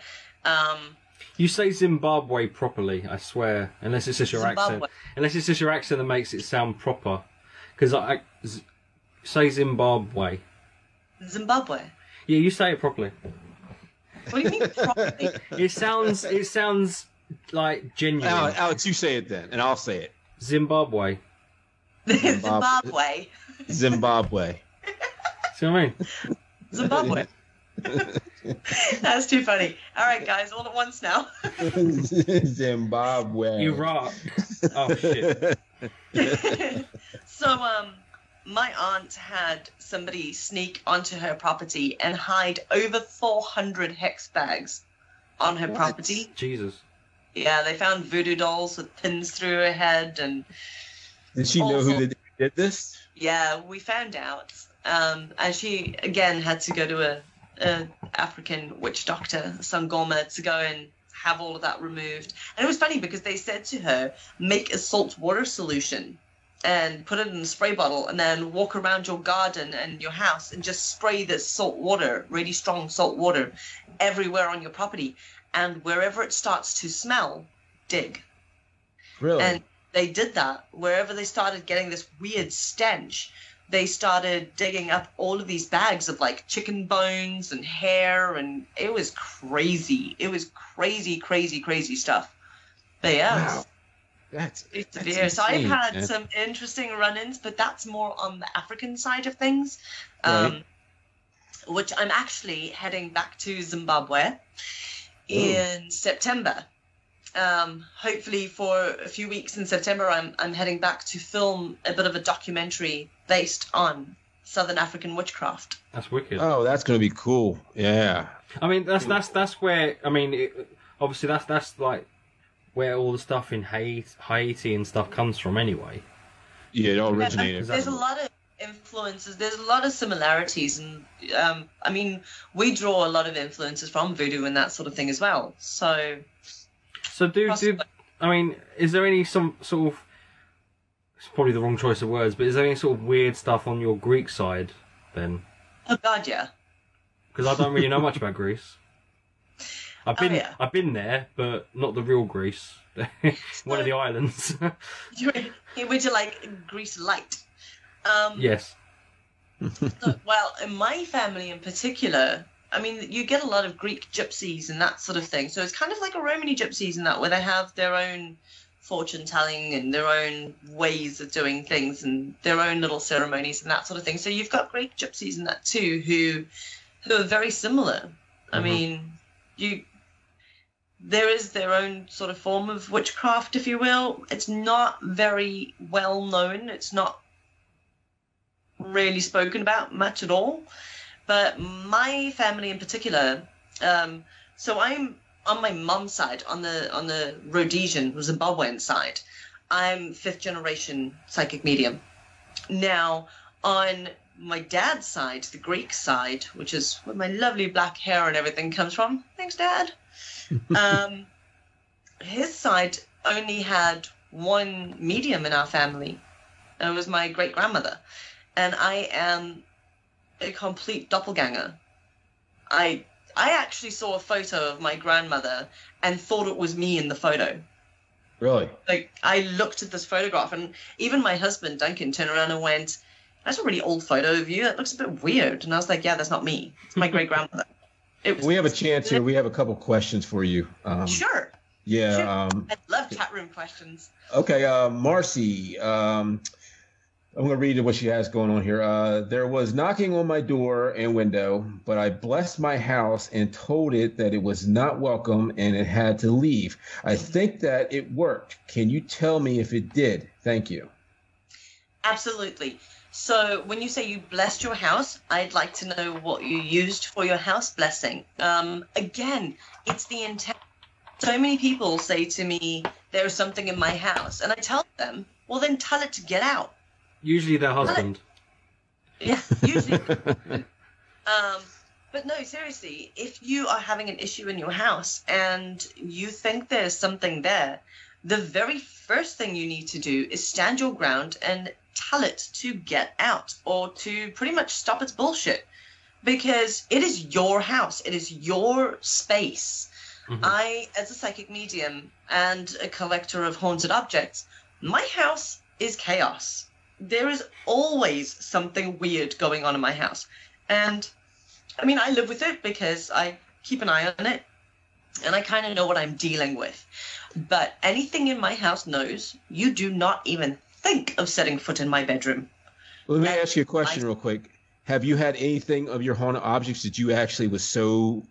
You say Zimbabwe properly, I swear, unless it's just your accent. Unless it's just your accent that makes it sound proper. Because I say Zimbabwe. Zimbabwe? Yeah, you say it properly. What do you mean properly? It sounds like genuine. Alex, you say it then, and I'll say it. Zimbabwe. Zimbabwe. Zimbabwe. See what I mean? Zimbabwe. That's too funny. All right, guys, all at once now. Zimbabwe. Iraq. Oh shit. So, my aunt had somebody sneak onto her property and hide over 400 hex bags on her property. Jesus. Yeah, they found voodoo dolls with pins through her head and. Did she know who did this? Yeah, we found out. And she again had to go to a African witch doctor, Sangoma, to go and have all of that removed. And it was funny because they said to her, make a salt water solution and put it in a spray bottle and then walk around your garden and your house and just spray this salt water, really strong salt water, everywhere on your property. And wherever it starts to smell, dig. Really? And they did that. Wherever they started getting this weird stench, they started digging up all of these bags of like chicken bones and hair, and it was crazy. It was crazy, crazy, crazy stuff. But yeah, wow. That's severe. So I've had some interesting run-ins, but that's more on the African side of things, which I'm actually heading back to Zimbabwe in September. Hopefully for a few weeks in September, I'm heading back to film a bit of a documentary based on Southern African witchcraft. That's wicked. Oh, that's going to be cool. Yeah. I mean, that's where, I mean, obviously that's like where all the stuff in Haiti and stuff comes from anyway. Yeah, it all originated. There's a lot of influences. There's a lot of similarities, and I mean, we draw a lot of influences from voodoo and that sort of thing as well. So So I mean, is there any some sort of, it's probably the wrong choice of words, but is there any sort of weird stuff on your Greek side then? Oh God, yeah. Because I don't really know much about Greece. I've been there, but not the real Greece. One of the islands. Would you like Greece light? Yes. Well, in my family in particular, I mean, you get a lot of Greek gypsies and that sort of thing. So it's kind of like a Romany gypsies in that, where they have their own fortune telling and their own ways of doing things and their own little ceremonies and that sort of thing. So you've got Greek gypsies in that too, who are very similar. I mean, there is their own sort of form of witchcraft, if you will. It's not very well known. It's not really spoken about much at all. But my family in particular, so I'm on my mum's side, on the Rhodesian, Zimbabwean side, I'm 5th generation psychic medium. Now, on my dad's side, the Greek side, which is where my lovely black hair and everything comes from. Thanks, Dad. His side only had one medium in our family. It was my great-grandmother. And I am a complete doppelganger. I actually saw a photo of my grandmother and thought it was me in the photo. Really? Like, I looked at this photograph, and even my husband, Duncan, turned around and went, "That's a really old photo of you. It looks a bit weird." And I was like, "Yeah, that's not me. It's my great-grandmother." We have a chance here. We have a couple questions for you. Sure. Yeah. Sure. I love chat room questions. Okay, Marcy. I'm going to read what she has going on here. There was knocking on my door and window, but I blessed my house and told it that it was not welcome and it had to leave. I think that it worked. Can you tell me if it did? Thank you. Absolutely. So when you say you blessed your house, I'd like to know what you used for your house blessing. Again, it's the intent. So many people say to me, "There's something in my house." And I tell them, well, then tell it to get out. Usually their husband. Yeah, usually. But no, seriously, if you are having an issue in your house and you think there's something there, the very first thing you need to do is stand your ground and tell it to get out, or to pretty much stop its bullshit, because it is your house. It is your space. I, as a psychic medium and a collector of haunted objects, my house is chaos. There is always something weird going on in my house. And, I mean, I live with it because I keep an eye on it, and I kind of know what I'm dealing with. But anything in my house knows you do not even think of setting foot in my bedroom. Let me ask you a question real quick. Have you had anything of your haunted objects that you actually was so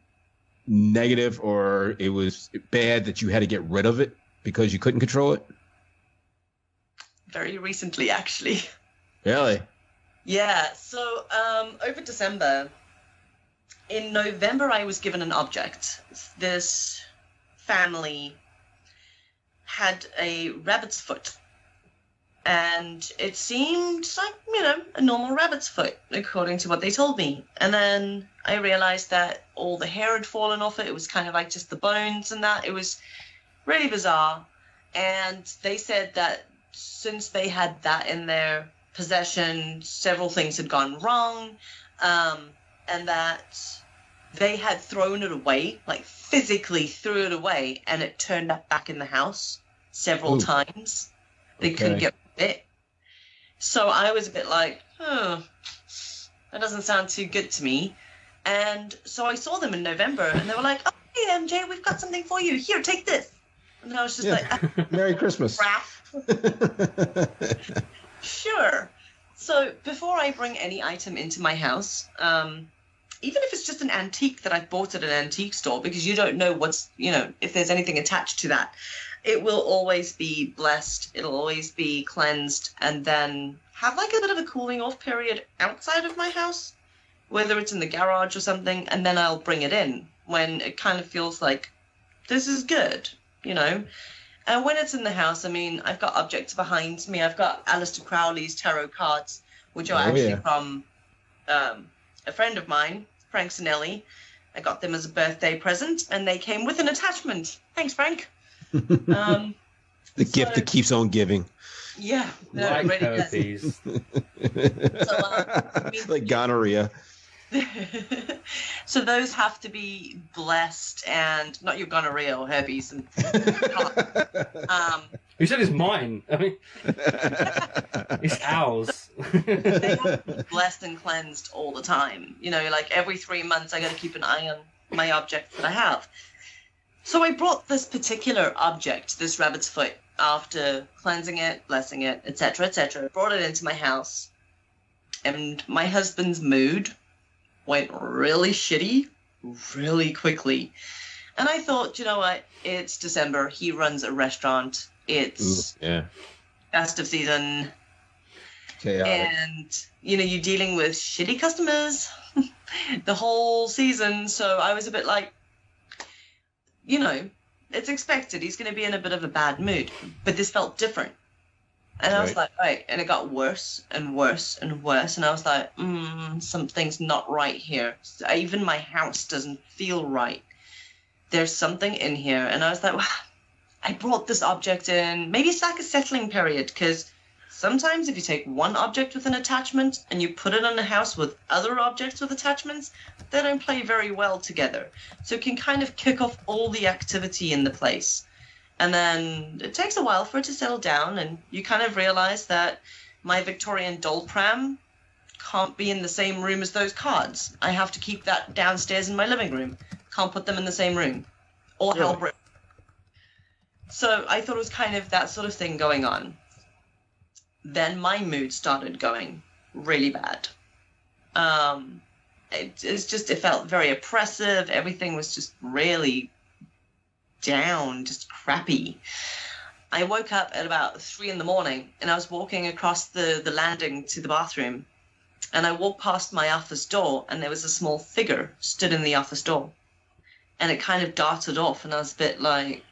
negative or it was bad that you had to get rid of it because you couldn't control it? Very recently, actually. Really? Yeah. So over December, in November, I was given an object. This family had a rabbit's foot. And it seemed like, you know, a normal rabbit's foot, according to what they told me. And then I realized that all the hair had fallen off it. It was kind of like just the bones and that. It was really bizarre. And they said that since they had that in their possession, several things had gone wrong, and that they had thrown it away, like physically threw it away, and it turned up back in the house several times. They couldn't get rid of it. So I was a bit like, that doesn't sound too good to me. And so I saw them in November, and they were like, "Oh, hey, MJ, we've got something for you. Here, take this." And I was just like, Merry Christmas. Crap. Sure. So before I bring any item into my house, even if it's just an antique that I bought at an antique store, because you don't know what's, you know, if there's anything attached to that, it will always be blessed. It'll always be cleansed, and then have like a bit of a cooling off period outside of my house, whether it's in the garage or something, and then I'll bring it in when it kind of feels like this is good, you know. And when it's in the house, I mean, I've got objects behind me. I've got Aleister Crowley's tarot cards, which are actually from a friend of mine, Frank Sinelli. I got them as a birthday present, and they came with an attachment. Thanks, Frank. The gift that keeps on giving. Yeah. No, Like really herpes. Like gonorrhea. So those have to be blessed, and not your gonorrhea or herpes. And, You said it's mine. I mean, it's ours. they have to be blessed and cleansed all the time. You know, like every 3 months, I got to keep an eye on my objects that I have. So I brought this particular object, this rabbit's foot, after cleansing it, blessing it, etc., etc. Brought it into my house, and my husband's mood went really shitty really quickly. And I thought, you know what? It's December. He runs a restaurant. It's festive season. Chaotic. And, you know, you're dealing with shitty customers the whole season. So I was a bit like, you know, it's expected. He's going to be in a bit of a bad mood. But this felt different. And I was like, right. And it got worse and worse and worse. And I was like, something's not right here. Even my house doesn't feel right. There's something in here. And I was like, well, I brought this object in. Maybe it's like a settling period, because sometimes if you take one object with an attachment and you put it in a house with other objects with attachments, they don't play very well together. So it can kind of kick off all the activity in the place. And then it takes a while for it to settle down, and you kind of realize that my Victorian doll pram can't be in the same room as those cards. I have to keep that downstairs in my living room. Can't put them in the same room. Or hell break. So I thought it was kind of that sort of thing going on. Then my mood started going really bad. It felt very oppressive. Everything was just really down, just crappy. I woke up at about 3 a.m, and I was walking across the landing to the bathroom, and I walked past my office door, and there was a small figure stood in the office door, and it kind of darted off, and I was a bit like,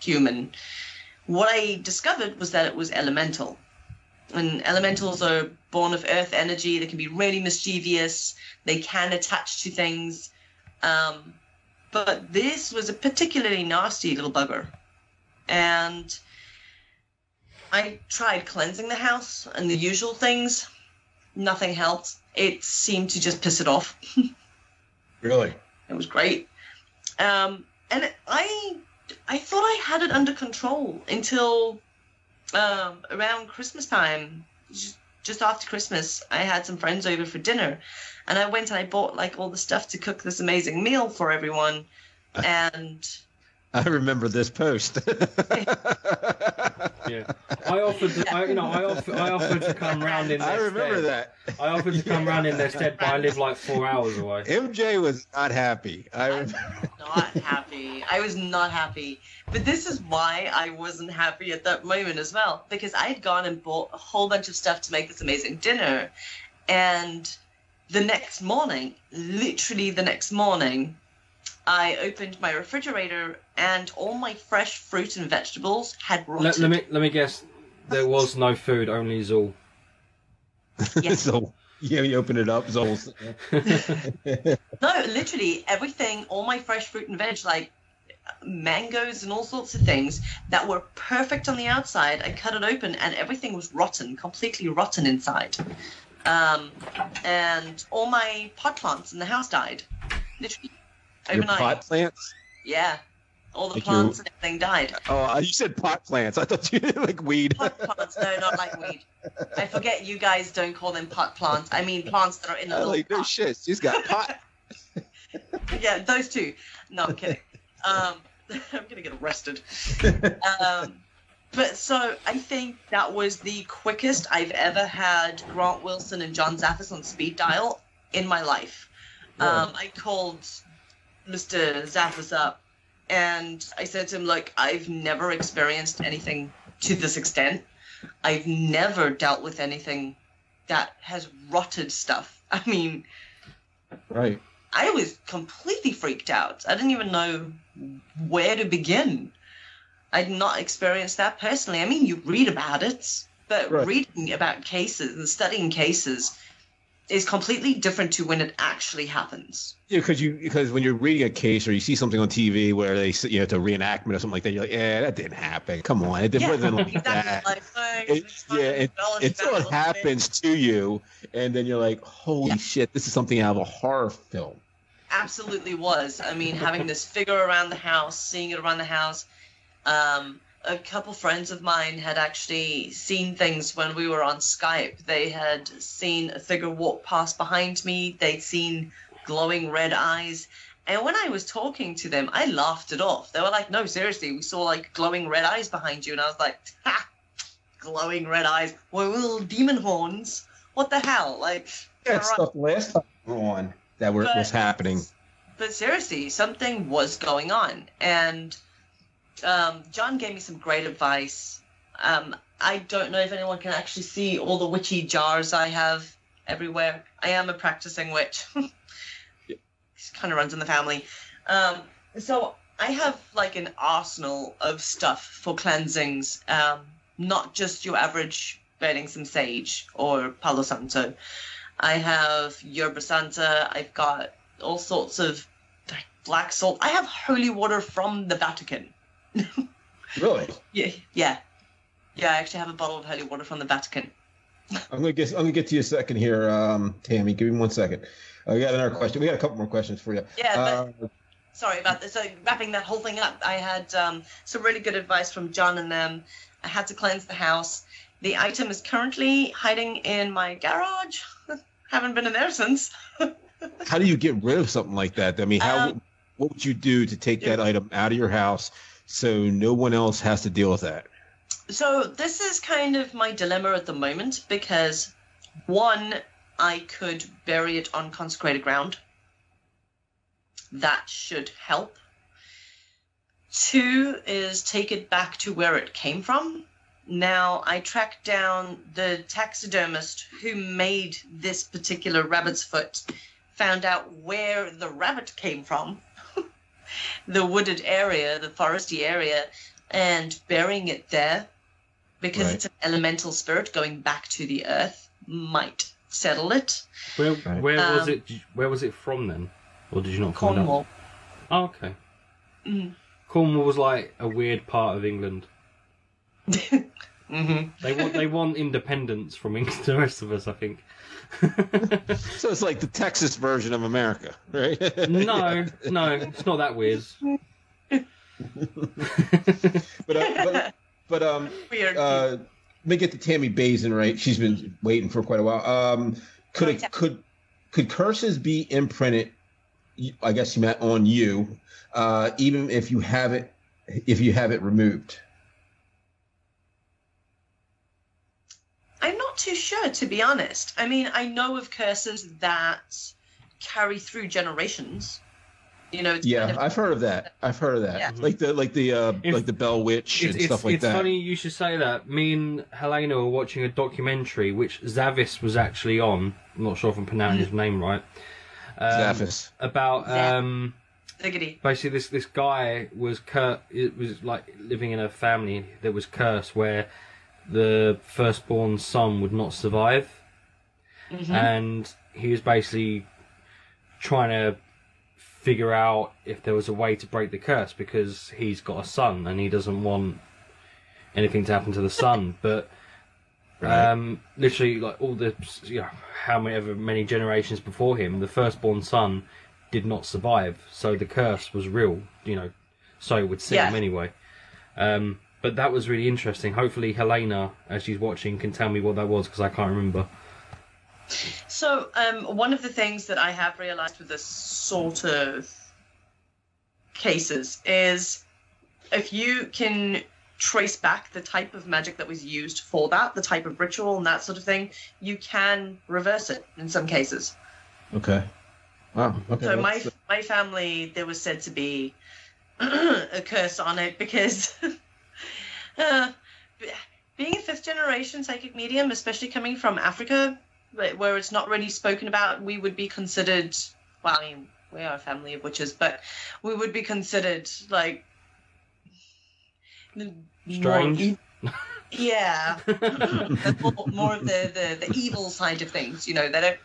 human. What I discovered was that it was elemental, and elementals are born of earth energy. They can be really mischievous. They can attach to things. But this was a particularly nasty little bugger. And I tried cleansing the house and the usual things. Nothing helped. It seemed to just piss it off. Really? It was great. And I thought I had it under control until around Christmas time. Just after Christmas, I had some friends over for dinner. And I went and I bought like all the stuff to cook this amazing meal for everyone. And I remember this post. Yeah, I offered to come round in their stead. I remember that. I offered to come round in their stead, but I live like 4 hours away. MJ was not happy. I was not happy. I was not happy. But this is why I wasn't happy at that moment as well, because I had gone and bought a whole bunch of stuff to make this amazing dinner, and the next morning, literally the next morning, I opened my refrigerator and all my fresh fruit and vegetables had rotted. Let me guess. There was no food, only Zool. Yes. So, yeah, you open it up, Zool. No, literally everything, all my fresh fruit and veg, like mangoes and all sorts of things that were perfect on the outside, I cut it open and everything was rotten, completely rotten inside. And all my pot plants in the house died. Literally. Overnight. Your pot plants? Yeah. All the Like plants and everything died. Oh, you said pot plants. I thought you did like weed. Pot plants, no, not like weed. I forget you guys don't call them pot plants. I mean plants that are in a little like, no pot. shit. She's got pot. Yeah, those two. No, I'm kidding. I'm going to get arrested. But so I think that was the quickest I've ever had Grant Wilson and John Zaffis on speed dial in my life. I called Mr. Zaffis up and I said to him, look, I've never experienced anything to this extent. I've never dealt with anything that has rotted stuff. I mean, Right. I was completely freaked out. I didn't even know where to begin. I'd not experienced that personally. I mean, you read about it, but Right. reading about cases and studying cases, is completely different to when it actually happens. Yeah, because when you're reading a case or you see something on TV where they it's a reenactment or something like that, you're like, yeah, that didn't happen. Come on, it wasn't like that. Until it happens to you, and then you're like, holy shit, this is something out of a horror film. Absolutely was. I mean, having this figure around the house, seeing it around the house. A couple friends of mine had actually seen things when we were on Skype. They had seen a figure walk past behind me. They'd seen glowing red eyes. And when I was talking to them, I laughed it off. They were like, no, seriously, we saw like glowing red eyes behind you. And I was like, ha, glowing red eyes. Well, little demon horns. What the hell? Like, that stuff last time we were on that was happening. But seriously, something was going on. And John gave me some great advice. I don't know if anyone can actually see all the witchy jars I have everywhere. I am a practicing witch. It kind of runs in the family. So I have like an arsenal of stuff for cleansings, not just your average burning some sage or Palo Santo. I have Yerba Santa. I've got all sorts of black salt. I have holy water from the Vatican. Really? Yeah. I actually have a bottle of holy water from the Vatican. I'm gonna get to you a second here, Tammy. Give me 1 second. I got another question. We got a couple more questions for you. Yeah, but sorry about this. So wrapping that whole thing up, I had some really good advice from John and them. I had to cleanse the house. The item is currently hiding in my garage. Haven't been in there since. How do you get rid of something like that? I mean, what would you do to take that item out of your house so no one else has to deal with that? So this is kind of my dilemma at the moment because, one, I could bury it on consecrated ground. That should help. Two is take it back to where it came from. Now, I tracked down the taxidermist who made this particular rabbit's foot, found out where the rabbit came from, the wooded area, the foresty area, and burying it there because it's an elemental spirit going back to the earth might settle it. Where was it? Where was it from then, or did you not find out? Cornwall. Oh, okay. Cornwall was like a weird part of England. They want independence from the rest of us, I think. So it's like the Texas version of America, right? No, it's not that weird. But Weird. Let me get to Tammy Bazin, right? She's been waiting for quite a while. Could curses be imprinted? I guess you meant on you, even if you have it removed. I'm not too sure, to be honest. I mean, I know of curses that carry through generations. You know. I've heard of that. Yeah. Like the Bell Witch and stuff like that. It's funny you should say that. Me and Helena were watching a documentary which Zavis was actually on. I'm not sure if I'm pronouncing his name right. Zavis. About Diggity. basically this guy was it was like living in a family that was cursed where the firstborn son would not survive, and he was basically trying to figure out if there was a way to break the curse because he's got a son and he doesn't want anything to happen to the son. But literally, like all the however many generations before him, the firstborn son did not survive, so the curse was real. So it would seem anyway. But that was really interesting. Hopefully Helena, as she's watching, can tell me what that was because I can't remember. So one of the things that I have realized with this sort of cases is if you can trace back the type of magic that was used for that, the type of ritual and that sort of thing, you can reverse it in some cases. Okay. Wow. Okay. So my family, there was said to be a curse on it because being a fifth generation psychic medium, especially coming from Africa, where it's not really spoken about, we would be considered, well, I mean, we are a family of witches, but we would be considered like strange. More of the evil side of things. They don't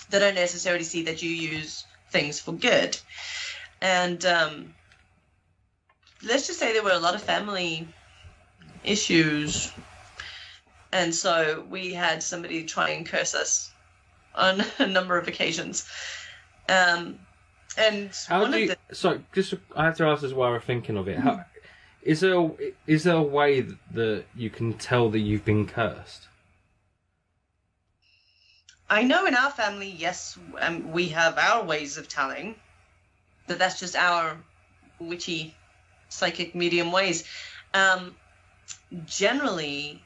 They don't necessarily see that you use things for good. And let's just say there were a lot of family issues, and so we had somebody try and curse us on a number of occasions. And how do you, so just I have to ask this while we're thinking of it. How, is there a way that you can tell that you've been cursed? I know in our family, yes, we have our ways of telling, but that's just our witchy psychic medium ways. Generally,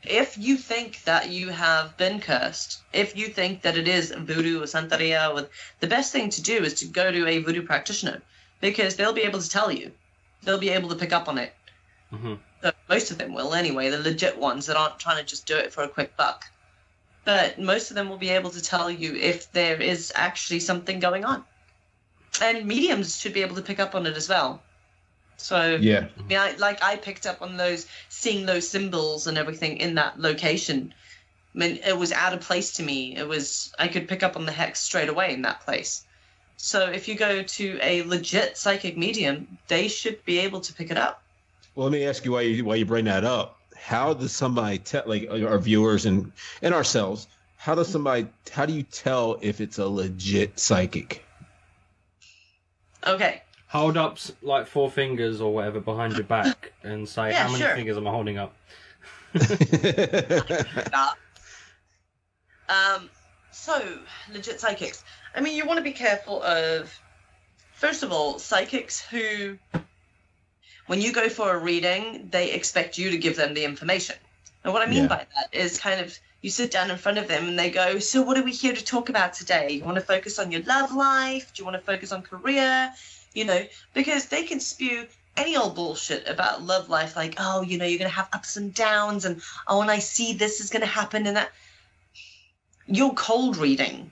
if you think that you have been cursed, if you think that it is voodoo or santeria, the best thing to do is to go to a voodoo practitioner, because they'll be able to tell you. They'll be able to pick up on it. Mm-hmm. So most of them will anyway, the legit ones that aren't trying to just do it for a quick buck. But most of them will be able to tell you if there is actually something going on. And mediums should be able to pick up on it as well. So, yeah. I mean, I picked up on seeing those symbols and everything in that location. I mean, it was out of place to me. I could pick up on the hex straight away in that place. So if you go to a legit psychic medium, they should be able to pick it up. Well, let me ask you why you bring that up. How does somebody tell, like our viewers and ourselves, how do you tell if it's a legit psychic? Okay. Hold up like 4 fingers or whatever behind your back and say, yeah, how many fingers am I holding up? So, legit psychics. I mean, you want to be careful of, first of all, psychics who, when you go for a reading, they expect you to give them the information. And what I mean by that is kind of, you sit down in front of them and they go, so what are we here to talk about today? You want to focus on your love life? Do you want to focus on career? You know, because they can spew any old bullshit about love life, like, oh, you know, you're going to have ups and downs, and oh, and I see this is going to happen, and that. You're cold reading.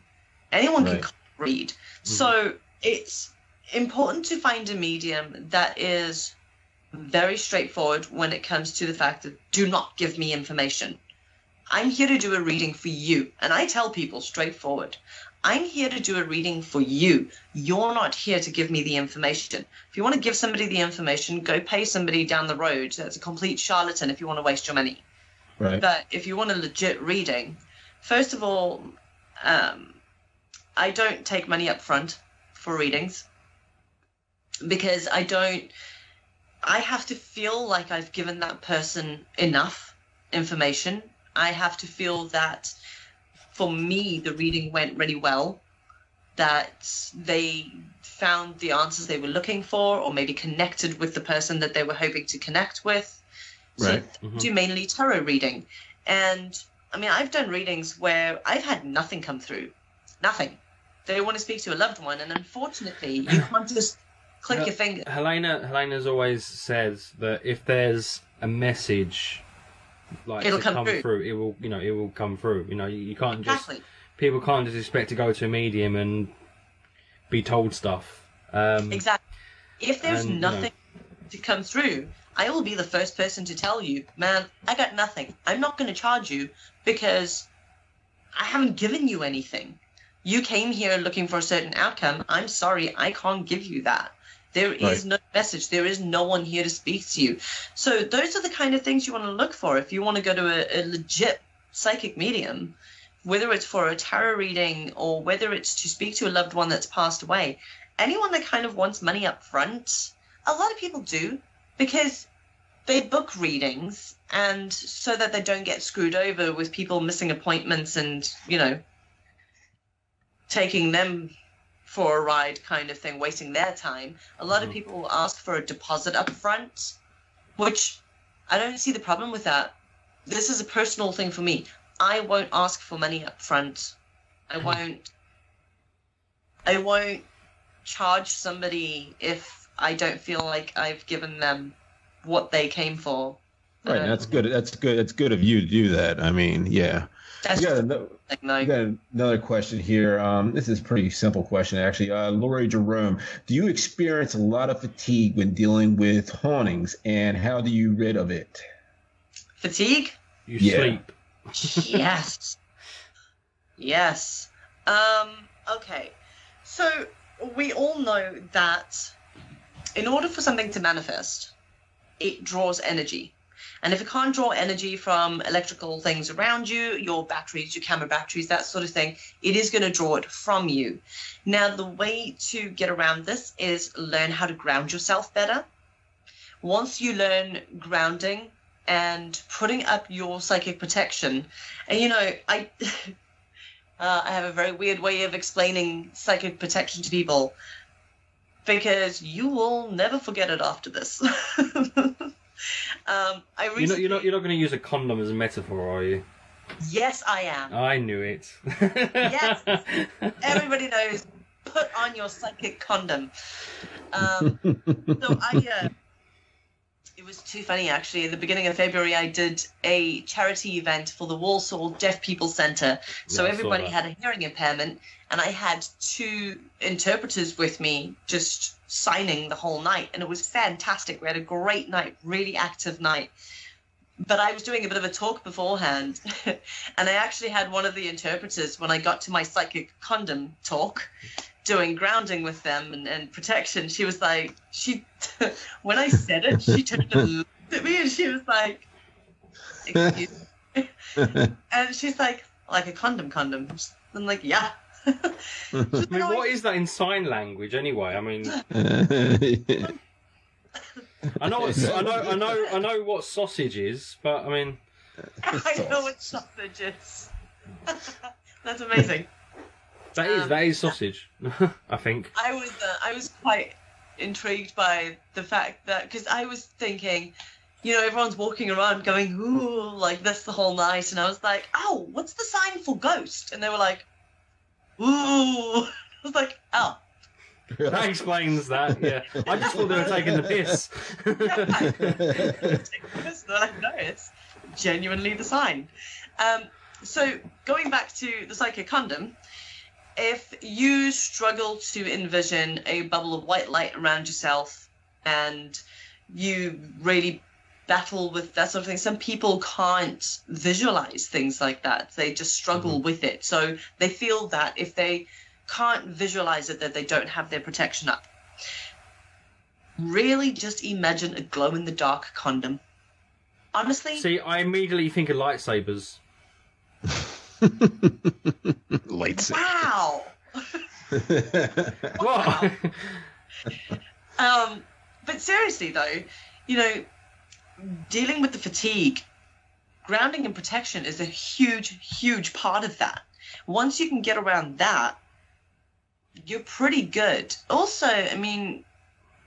Anyone can cold read. Mm-hmm. So it's important to find a medium that is very straightforward when it comes to the fact that do not give me information. I'm here to do a reading for you. And I tell people straightforward, I'm here to do a reading for you. You're not here to give me the information. If you want to give somebody the information, go pay somebody down the road. That's a complete charlatan if you want to waste your money. Right. But if you want a legit reading, first of all, I don't take money up front for readings because I have to feel like I've given that person enough information. I have to feel that for me, the reading went really well, that they found the answers they were looking for or maybe connected with the person that they were hoping to connect with. Right. So do mainly tarot reading. And I mean, I've done readings where I've had nothing come through. Nothing. They want to speak to a loved one, and unfortunately, you can't just click your finger. Helena's always says that if there's a message like it'll to come through. it will come through. You know, you can't Exactly. just people can't just expect to go to a medium and be told stuff. Exactly. If there's nothing to come through, I will be the first person to tell you, man, I got nothing. I'm not going to charge you because I haven't given you anything. You came here looking for a certain outcome. I'm sorry, I can't give you that. There is no message. There is no one here to speak to you. So those are the kind of things you want to look for if you want to go to a legit psychic medium, whether it's for a tarot reading or whether it's to speak to a loved one that's passed away. Anyone that kind of wants money up front, a lot of people do, because they book readings and so that they don't get screwed over with people missing appointments and, you know, taking them for a ride kind of thing, wasting their time. A lot of people will ask for a deposit up front, which I don't see the problem with that. This is a personal thing for me. I won't ask for money up front. I won't charge somebody if I don't feel like I've given them what they came for. Right, that's good. That's good. It's good of you to do that. I mean, yeah. That's you got another question here. This is a pretty simple question, actually. Lori Jerome, do you experience a lot of fatigue when dealing with hauntings, and how do you rid of it? Fatigue? You sleep. Yes. Yes. Okay. So we all know that in order for something to manifest, it draws energy. And if it can't draw energy from electrical things around you, your batteries, your camera batteries, that sort of thing, it is going to draw it from you. Now, the way to get around this is learn how to ground yourself better. Once you learn grounding and putting up your psychic protection, and you know, I have a very weird way of explaining psychic protection to people because you will never forget it after this. You're not going to use a condom as a metaphor, are you? Yes, I am. I knew it. Yes, everybody knows. Put on your psychic condom. It was too funny, actually. At the beginning of February, I did a charity event for the Walsall Deaf People Centre. So everybody had a hearing impairment, and I had 2 interpreters with me just signing the whole night, and it was fantastic. We had a great night, really active night. But I was doing a bit of a talk beforehand, and I actually had one of the interpreters, when I got to my psychic condom talk, doing grounding with them and protection, she was like, when I said it, she turned and looked at me and she was like, excuse me. And she's like a condom. I'm like, yeah. I mean, what is that in sign language anyway? I mean, I know what sausage is, but I mean, I know what sausage is. That's amazing. That is sausage. I think. I was quite intrigued by the fact that, because I was thinking, you know, everyone's walking around going, ooh, like this the whole night, and I was like, oh, what's the sign for ghost? And they were like, ooh. I was like, oh. That explains that, yeah. I just thought they were taking the piss. No, it's genuinely the sign. So going back to the psychic condom, if you struggle to envision a bubble of white light around yourself and you really battle with that sort of thing, some people can't visualize things like that. They just struggle with it. So they feel that if they can't visualize it, that they don't have their protection up. Really just imagine a glow-in-the-dark condom. Honestly. See, I immediately think of lightsabers. Lightsabers. Wow. What? But seriously though, you know, dealing with the fatigue, grounding and protection is a huge part of that. Once you can get around that, you're pretty good. Also, I mean,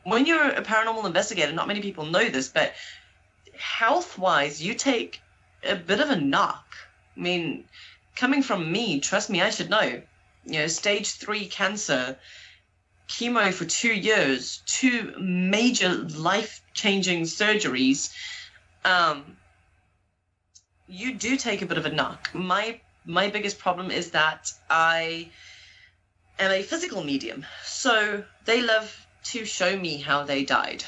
when you're a paranormal investigator, not many people know this, but health-wise, you take a bit of a knock. I mean, coming from me, trust me, I should know. You know, stage 3 cancer, chemo for 2 years, 2 major life-changing surgeries. You do take a bit of a knock. My biggest problem is that I am a physical medium. So they love to show me how they died.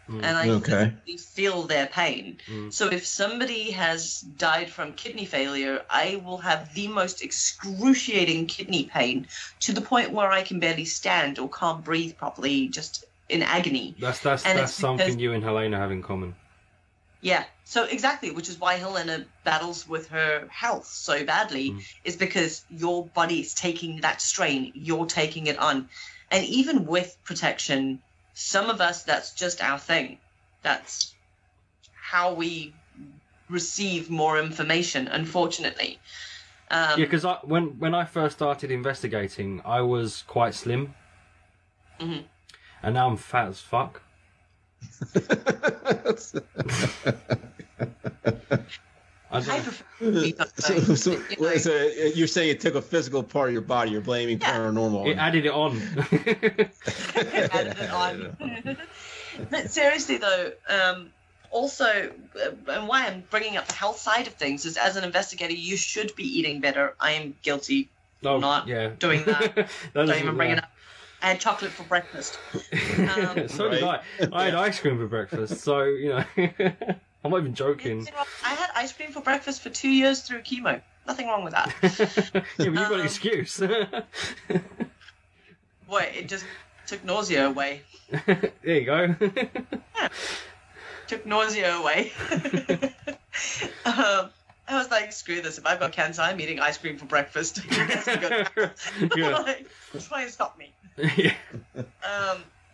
And I physically feel their pain. So if somebody has died from kidney failure, I will have the most excruciating kidney pain to the point where I can barely stand or can't breathe properly, just in agony. That's something you and Helena have in common. Yeah, so exactly, which is why Helena battles with her health so badly, is because your body is taking that strain, you're taking it on. And even with protection, some of us, that's just our thing. That's how we receive more information, unfortunately. Yeah, because when I first started investigating, I was quite slim. And now I'm fat as fuck. So you're saying it took a physical part of your body. You're blaming paranormal. It added it on. Added it on. But seriously, though, also, and why I'm bringing up the health side of things is, as an investigator, you should be eating better. I am guilty of not doing that. Don't even bring it up. I had chocolate for breakfast. So did I. I had ice cream for breakfast, so, you know. I'm not even joking. I had ice cream for breakfast for 2 years through chemo. Nothing wrong with that. Yeah, but you've got an excuse. Wait, it just took nausea away. There you go. Yeah. Took nausea away. I was like, screw this. If I've got cancer, I'm eating ice cream for breakfast. Like, try and stop me. Yeah.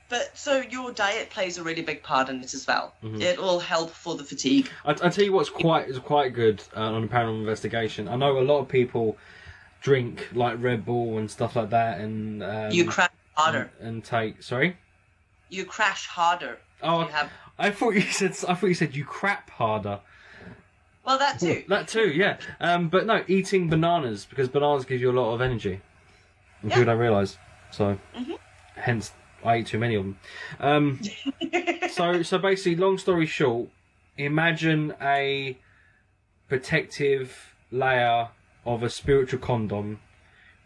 But so your diet plays a really big part in it as well. Mm-hmm. It will help for the fatigue. I tell you what's quite good on a paranormal investigation. I know a lot of people drink like Red Bull and stuff like that, and you crash harder. And take You crash harder. Oh, I thought you said you crap harder. Well, that too. That too, yeah. But no, eating bananas, because bananas give you a lot of energy. And people don't realise. So, hence, I eat too many of them. So basically, long story short, imagine a protective layer of a spiritual condom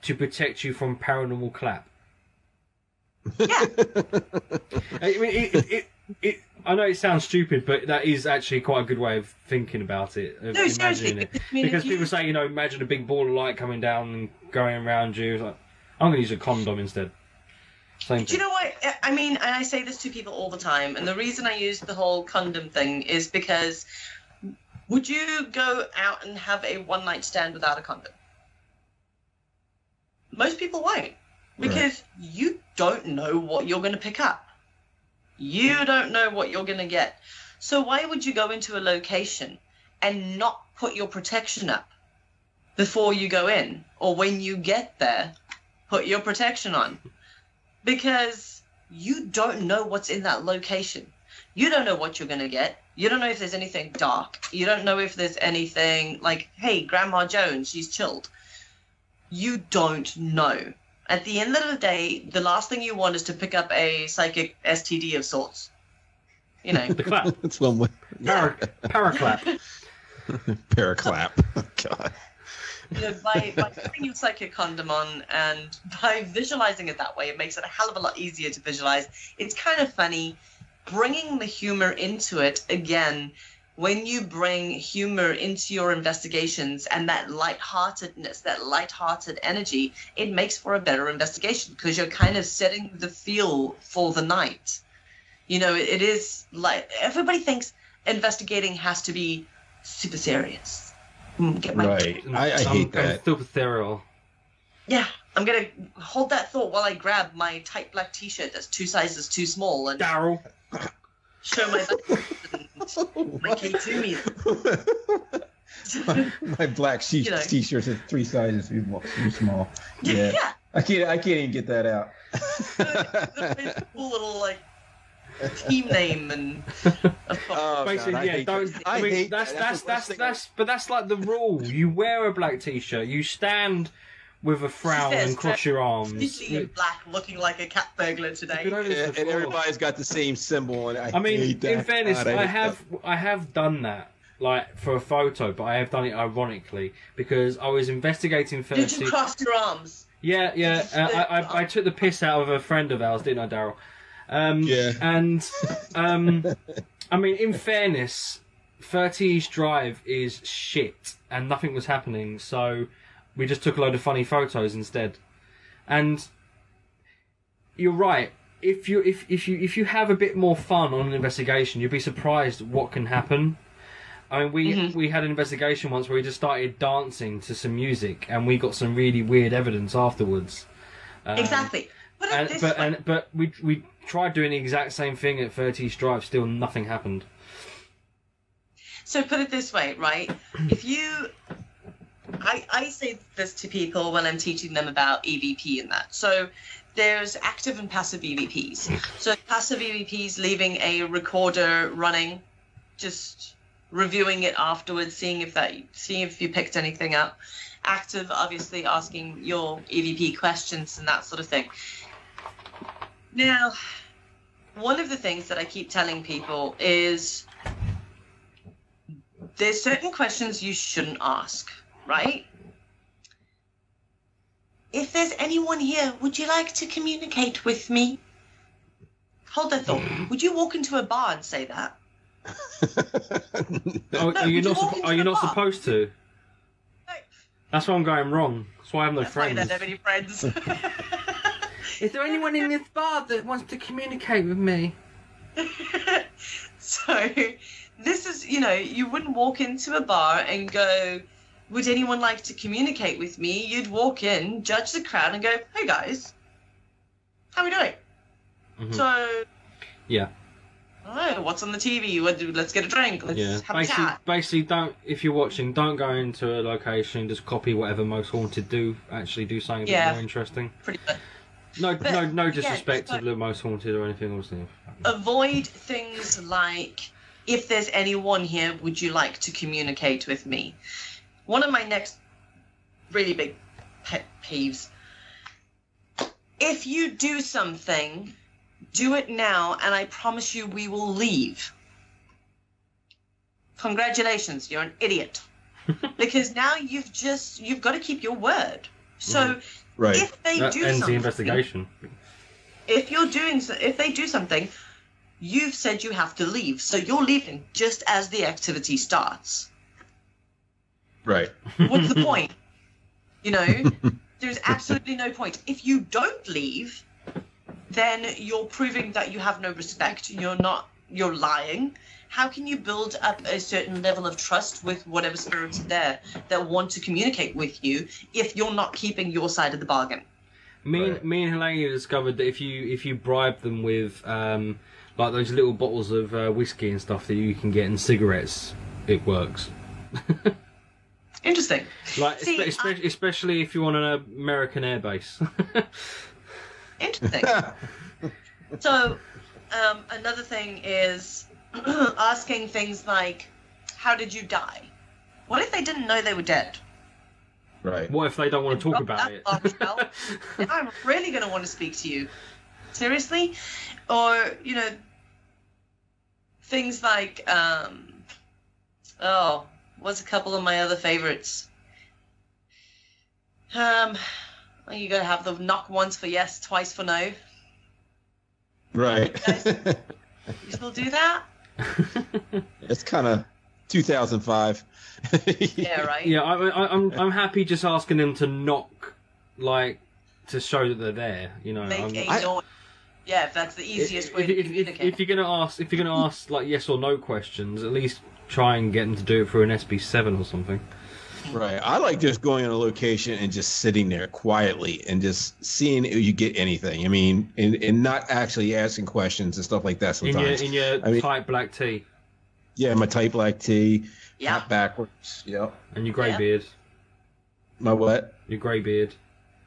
to protect you from paranormal clap. Yeah. I mean, I know it sounds stupid, but that is actually quite a good way of thinking about it. Of no, imagining seriously. it. I mean, Because people say, imagine a big ball of light coming down and going around you. It's like, I'm going to use a condom instead. Same thing. Do you know what? I mean, and I say this to people all the time, and the reason I use the whole condom thing is because would you go out and have a one-night stand without a condom? Most people won't. Because you don't know what you're going to pick up. You don't know what you're going to get. So why would you go into a location and not put your protection up before you go in? Or when you get there, put your protection on. Because you don't know what's in that location. You don't know what you're going to get. You don't know if there's anything dark. You don't know if there's anything like, hey, Grandma Jones, she's chilled. You don't know. At the end of the day, the last thing you want is to pick up a psychic STD of sorts. The clap. That's one way. Paraclap. Paraclap. Oh, God. By putting your psychic condom on and by visualizing it that way, it makes it a hell of a lot easier to visualize. It's kind of funny. Bringing the humor into it, again, when you bring humor into your investigations and that lightheartedness, that lighthearted energy, it makes for a better investigation because you're kind of setting the feel for the night. It is like everybody thinks investigating has to be super serious. Right. I hate that. Super ethereal. Yeah, I'm going to hold that thought while I grab my tight black t-shirt that's 2 sizes too small and Daryl. Show my my K2 meter. my black t-shirts are 3 sizes too small. Yeah. I can't even get that out. It's a cool little team name and. Basically, but that's like the rule. You wear a black t-shirt. You stand with a frown and cross your arms. Completely in black, looking like a cat burglar today. And everybody's got the same symbol. And I mean, hate that. in fairness, I have done that, like for a photo, but I have done it ironically because I was investigating first. Did you cross your arms? Yeah. I took the piss out of a friend of ours, didn't I, Daryl? And I mean, in fairness, 30 East Drive is shit, and nothing was happening, so we just took a load of funny photos instead. And you're right. If you have a bit more fun on an investigation, you'll be surprised what can happen. I mean, we had an investigation once where we just started dancing to some music, and we got some really weird evidence afterwards. Exactly. But we tried doing the exact same thing at 30 East Drive. Still, nothing happened. So put it this way, right? If you I say this to people when I'm teaching them about EVP and that. So there's active and passive EVPs. So passive EVPs leaving a recorder running, just reviewing it afterwards, seeing if you picked anything up. Active, obviously asking your EVP questions and that sort of thing. Now, one of the things that I keep telling people is there's certain questions you shouldn't ask. Right? If there's anyone here, would you like to communicate with me? Hold that thought. Would you walk into a bar and say that? Are you not supposed to? No. That's why I'm going wrong. That's why I have no That's why you friends. don't have any friends. Is there anyone in this bar that wants to communicate with me? So, this is, you wouldn't walk into a bar and go, would anyone like to communicate with me? You'd walk in, judge the crowd, and go, hey guys, how we doing? Mm-hmm. So, yeah. I don't know, what's on the TV? Let's get a drink. Let's have a chat. Basically, if you're watching, don't go into a location, just copy whatever Most Haunted do. Actually do something a bit more interesting. Pretty much. No disrespect to the Most Haunted or anything, obviously. Avoid things like, if there's anyone here, would you like to communicate with me? One of my next really big pet peeves. If you do something, do it now, and I promise you we will leave. Congratulations, you're an idiot. Because now you've got to keep your word. So right. if they that do ends something, the investigation. If they do something, you've said you have to leave. So you're leaving just as the activity starts. Right. What's the point? There's absolutely no point. If you don't leave, then you're proving that you have no respect. You're lying. How can you build up a certain level of trust with whatever spirits are there that want to communicate with you if you're not keeping your side of the bargain? Me and Helena discovered that if you bribe them with like those little bottles of whiskey and stuff that you can get in cigarettes, it works. Interesting. Like, especially if you're on an American airbase. Interesting. So, another thing is asking things like, how did you die? What if they didn't know they were dead? Right. What if they don't want to talk about it? I'm really going to want to speak to you. Seriously? Or, things like, what's a couple of my other favorites? You gotta have the knock once for yes, twice for no. Right. You still do that? It's kind of 2005. Yeah, right. Yeah, I'm happy just asking them to knock, like, to show that they're there. Make a noise. Yeah, if that's the easiest way to communicate. If you're gonna ask like yes or no questions, at least try and get them to do it through an SB7 or something. Right. I like just going on a location and just sitting there quietly and just seeing if you get anything. I mean, and not actually asking questions and stuff like that sometimes. In your tight black tee. Yeah, my tight black tee. Yeah. Hat backwards. Yep. And your grey beard. My what? Your grey beard.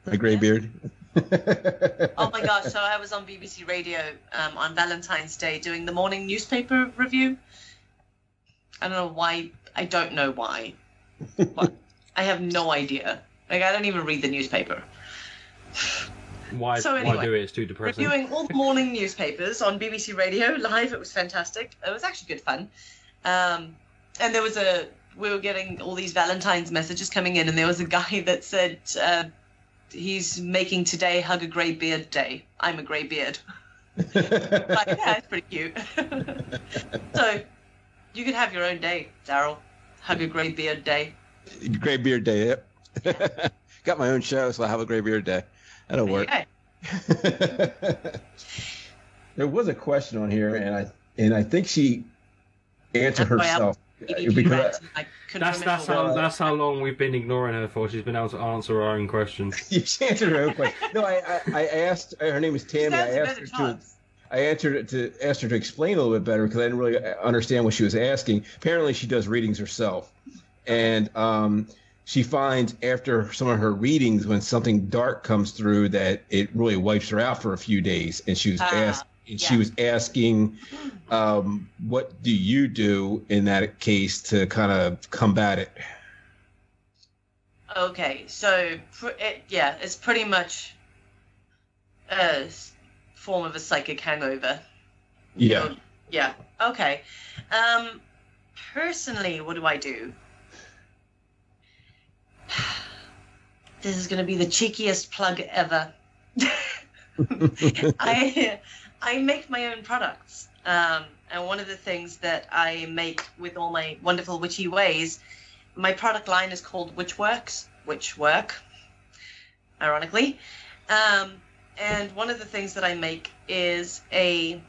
My grey beard. Oh my gosh, so I was on BBC Radio on Valentine's Day doing the morning newspaper review. I don't know why. I have no idea. Like, I don't even read the newspaper. Why do it? It's too depressing. Reviewing all the morning newspapers on BBC Radio live. It was fantastic. It was actually good fun. And we were getting all these Valentine's messages coming in, and there was a guy that said he's making today Hug a Grey Beard Day. I'm a grey beard. Yeah, it's pretty cute. So you could have your own day, Daryl. Hug a Grey Beard Day. Grey Beard Day, yep. Yeah. Got my own show, so I have a Grey Beard Day. That'll work. There was a question on here, and I think she answered herself. Because that's how long we've been ignoring her for. She's been able to answer her own questions. She answered her own question. No, I asked. Her name is Tammy. I asked her to explain a little bit better because I didn't really understand what she was asking. Apparently, she does readings herself, and she finds after some of her readings when something dark comes through that it really wipes her out for a few days. And she was asking, what do you do in that case to kind of combat it? Okay, so it's pretty much a form of a psychic hangover. Yeah. Yeah. Okay. Personally, what do I do? This is going to be the cheekiest plug ever. I make my own products. And one of the things that I make with all my wonderful witchy ways, my product line is called Witchwork, ironically. And one of the things that I make is a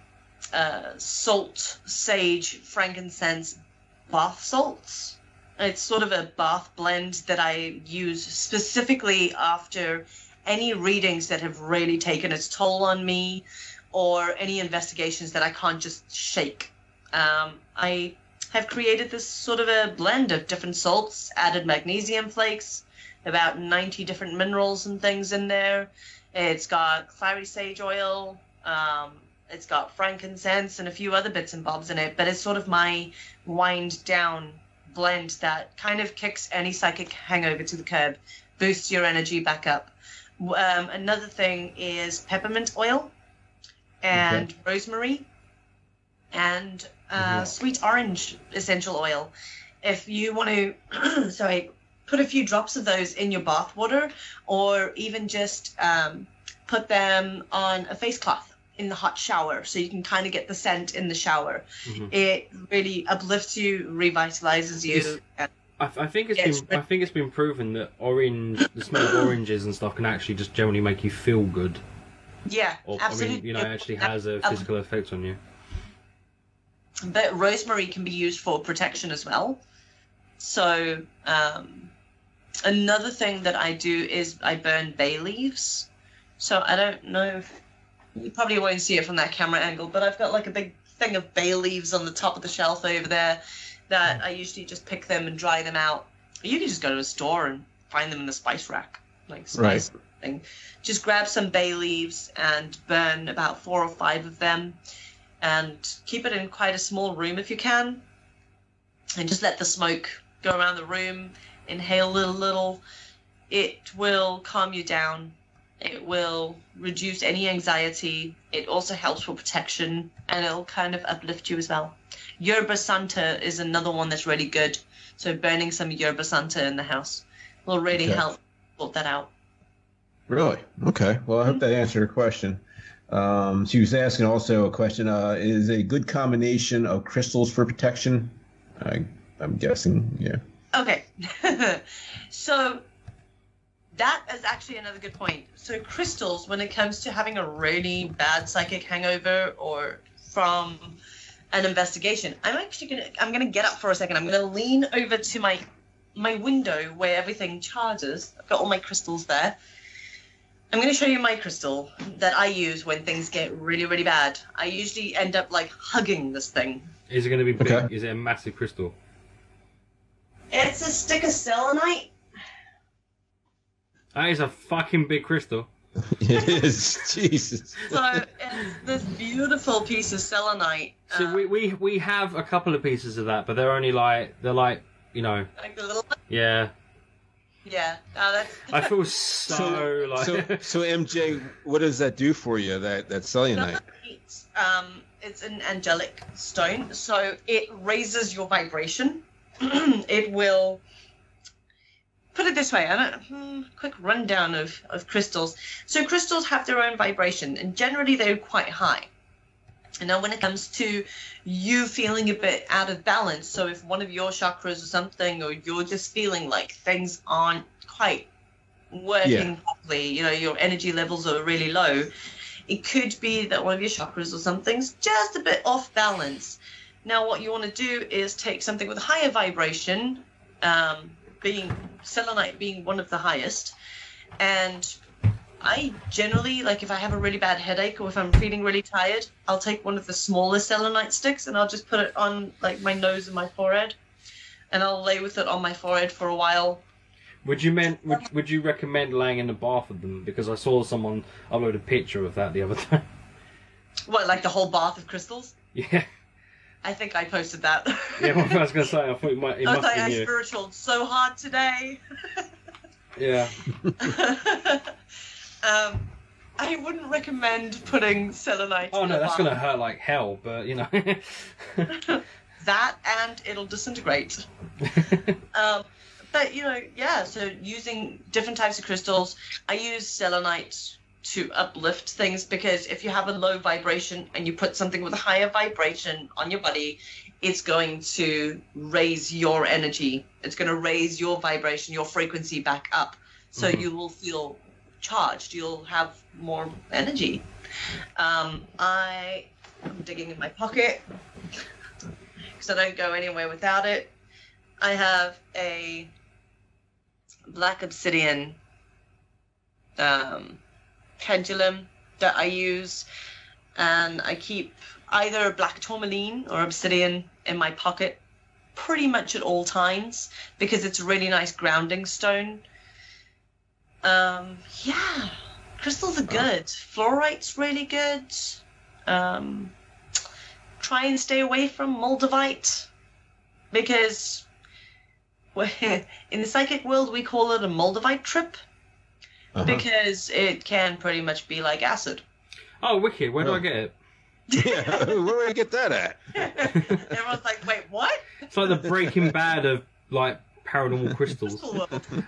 salt, sage, frankincense bath salts. It's sort of a bath blend that I use specifically after any readings that have really taken its toll on me, or any investigations that I can't just shake. I have created this sort of a blend of different salts, added magnesium flakes, about 90 different minerals and things in there. It's got clary sage oil, it's got frankincense and a few other bits and bobs in it, but it's sort of my wind down blend that kind of kicks any psychic hangover to the curb, boosts your energy back up. Another thing is peppermint oil and rosemary and sweet orange essential oil. If you want to put a few drops of those in your bath water, or even just put them on a face cloth in the hot shower, so you can kind of get the scent in the shower. It really uplifts you, revitalizes you. I think it's been proven that the smell of oranges and stuff can actually just generally make you feel good. Yeah, absolutely. I mean, it actually has a physical effect on you. But rosemary can be used for protection as well. So another thing that I do is I burn bay leaves. So I don't know if you probably won't see it from that camera angle, but I've got like a big thing of bay leaves on the top of the shelf over there that I usually just pick them and dry them out. You can just go to a store and find them in the spice rack, like spice thing. Just grab some bay leaves and burn about 4 or 5 of them, and keep it in quite a small room if you can, and just let the smoke go around the room. Inhale a little. It will calm you down. It will reduce any anxiety. It also helps for protection, and it'll kind of uplift you as well. Yerba Santa is another one that's really good. So burning some Yerba Santa in the house will really help sort that out. Really? Okay. Well, I hope that answered her question. She was asking also a question, is a good combination of crystals for protection? I'm guessing, yeah. Okay. So that is actually another good point. So crystals, when it comes to having a really bad psychic hangover or from an investigation, I'm gonna get up for a second. I'm gonna lean over to my window where everything charges. I've got all my crystals there. I'm going to show you my crystal that I use when things get really, really bad. I usually end up like hugging this thing. Is it going to be big? Okay. Is it a massive crystal? It's a stick of selenite. That is a fucking big crystal. It is. Jesus. So it's this beautiful piece of selenite. So we have a couple of pieces of that, but they're only like you know. Like the little. Yeah. Yeah. I feel so like. So MJ, what does that do for you? That selenite. It's an angelic stone, so it raises your vibration. It will. Put it this way, quick rundown of crystals. So crystals have their own vibration, and generally they're quite high. And now when it comes to you feeling a bit out of balance, so if one of your chakras or something, or you're just feeling like things aren't quite working properly, you know, your energy levels are really low, it could be that one of your chakras or something's just a bit off balance. Now what you want to do is take something with a higher vibration, being selenite being one of the highest, and I generally, like if I have a really bad headache or if I'm feeling really tired, I'll take one of the smaller selenite sticks and I'll just put it on like my nose and my forehead, and I'll lay with it on my forehead for a while. Would you recommend laying in the bath with them? Because I saw someone upload a picture of that the other time. What, like the whole bath of crystals? Yeah. I think I posted that. Yeah, what I was going to say, I thought it must be you. I spiritualed so hard today. Yeah. I wouldn't recommend putting selenite. Oh no, that's going to hurt like hell, but you know. That and it'll disintegrate. But you know, yeah. So using different types of crystals, I use selenite to uplift things, because if you have a low vibration and you put something with a higher vibration on your body, it's going to raise your energy. It's going to raise your vibration, your frequency back up. So you will feel charged. You'll have more energy. I'm digging in my pocket because I don't go anywhere without it. I have a black obsidian pendulum that I use, and I keep either black tourmaline or obsidian in my pocket pretty much at all times because it's a really nice grounding stone. Yeah, crystals are good. Fluorite's really good. Try and stay away from moldavite because in the psychic world we call it a moldavite trip because it can pretty much be like acid. Oh, wicked. Where do I get it? Yeah, where do I get that at? Everyone's like, wait, what? It's like the Breaking Bad of like paranormal crystals.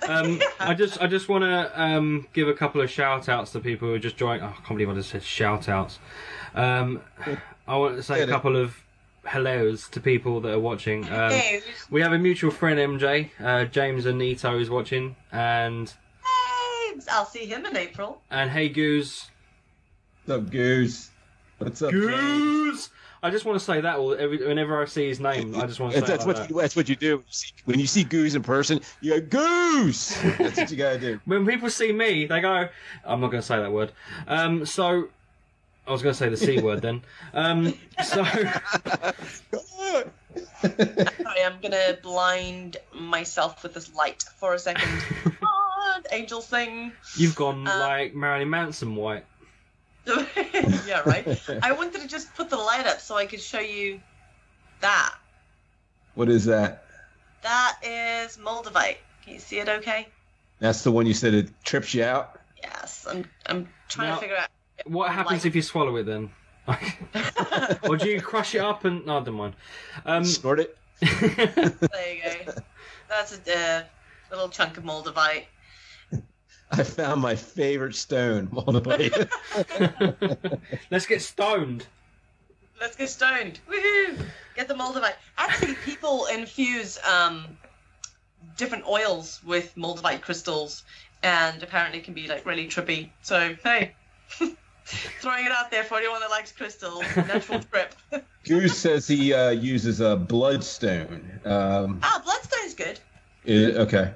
I just want to give a couple of shout outs to people who are just joining. Oh, I can't believe I just said shout outs. I want to say a couple of hellos to people that are watching. We have a mutual friend, MJ. James Anito is watching, and James, I'll see him in April. And hey Goose. What's up, Goose? What's up, Goose? James? I just want to say that whenever I see his name, I just want to say that's what you do. When you see Goose in person, you go, Goose! That's what you gotta do. When people see me, they go, I'm not going to say that word. So, I was going to say the C word then. Sorry, I'm going to blind myself with this light for a second. Angel thing. You've gone like Marilyn Manson white. Yeah, right. I wanted to just put the light up so I could show you that. What is that? That is moldavite. Can you see it okay? That's the one you said it trips you out? Yes. I'm trying to figure out. What happens if you swallow it then? Or do you crush it up and... No, never mind. Snort it? There you go. That's a little chunk of moldavite. I found my favorite stone, moldavite. Let's get stoned. Let's get stoned. Woohoo! Get the moldavite. Actually, people infuse different oils with moldavite crystals, and apparently it can be like really trippy. So, hey, throwing it out there for anyone that likes crystals. Natural trip. Goose says he uses a bloodstone. Bloodstone's good. Okay.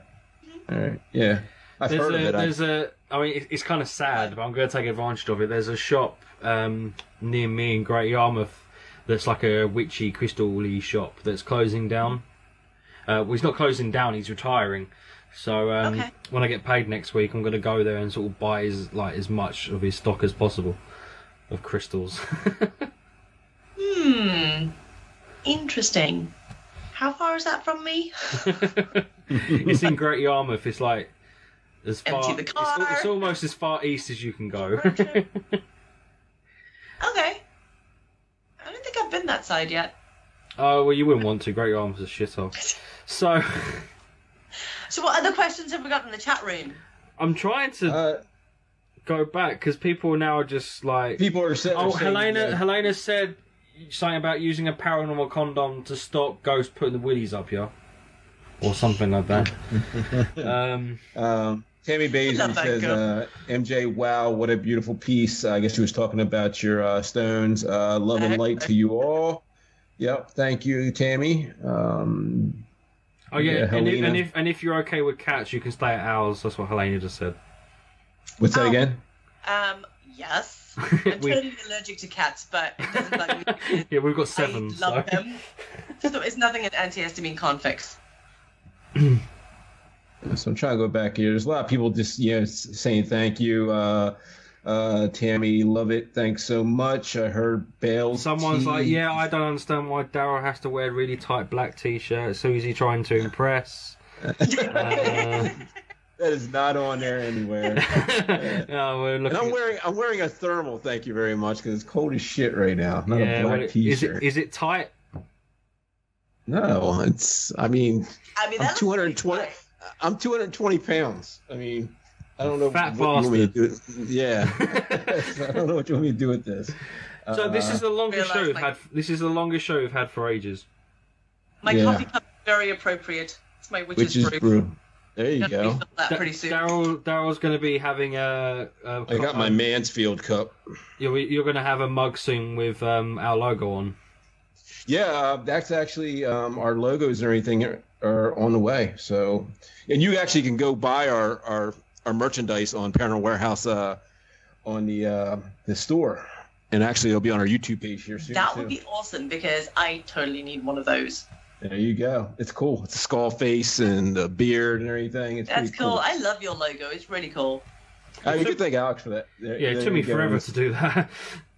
All right. Yeah. I've heard of it. I mean, it's kind of sad, but I'm going to take advantage of it. There's a shop near me in Great Yarmouth that's like a witchy, crystal-y shop that's closing down. Well, he's not closing down, he's retiring. So when I get paid next week, I'm going to go there and sort of buy as much of his stock as possible of crystals. Interesting. How far is that from me? It's in Great Yarmouth. It's like as far. Empty the car. It's almost as far east as you can go. Okay. I don't think I've been that side yet. Oh, well, you wouldn't want to. Great Yarmouth's a shithole. So what other questions have we got in the chat room? I'm trying to go back because people now are just like... People are saying... Oh, Helena said something about using a paranormal condom to stop ghosts putting the willies up here. Or something like that. Tammy Basley says, MJ, wow, what a beautiful piece. I guess she was talking about your stones. Love and light to you all. Yep, thank you, Tammy. Oh yeah, and if you're okay with cats, you can stay at ours. That's what Helena just said. What's that again? Yes. I'm totally allergic to cats, but it doesn't bug me. Yeah, we've got 7. I love them. So it's nothing an antihistamine can't fix. So I'm trying to go back here. There's a lot of people just saying thank you. Tammy, love it. Thanks so much. I heard Bale's Someone's like, yeah, I don't understand why Daryl has to wear really tight black t-shirts. Who's he trying to impress? That is not on there anywhere. No, we're looking... And I'm wearing a thermal. Thank you very much because it's cold as shit right now. Not a black t-shirt. Is it tight? No, it's. I mean I'm that's 220. I'm 220 pounds. I mean, I don't know Fat what you want me to do. Yeah. I don't know what you want me to do with this. So this is the longest show we've had. This is the longest show we've had for ages. My coffee cup is very appropriate. It's my witch's brew. There you go. That pretty soon. Daryl's going to be having a I got my Mansfield cup. You're going to have a mug soon with our logo on. Yeah, that's actually our logos and everything are on the way. So, and you actually can go buy our merchandise on Paranormal Warehouse on the store, and actually it'll be on our YouTube page here soon. That would be awesome because I totally need one of those. There you go. It's cool. It's a skull face and a beard and everything. That's cool. I love your logo. It's really cool. You could thank Alex for that. It took me forever to do that.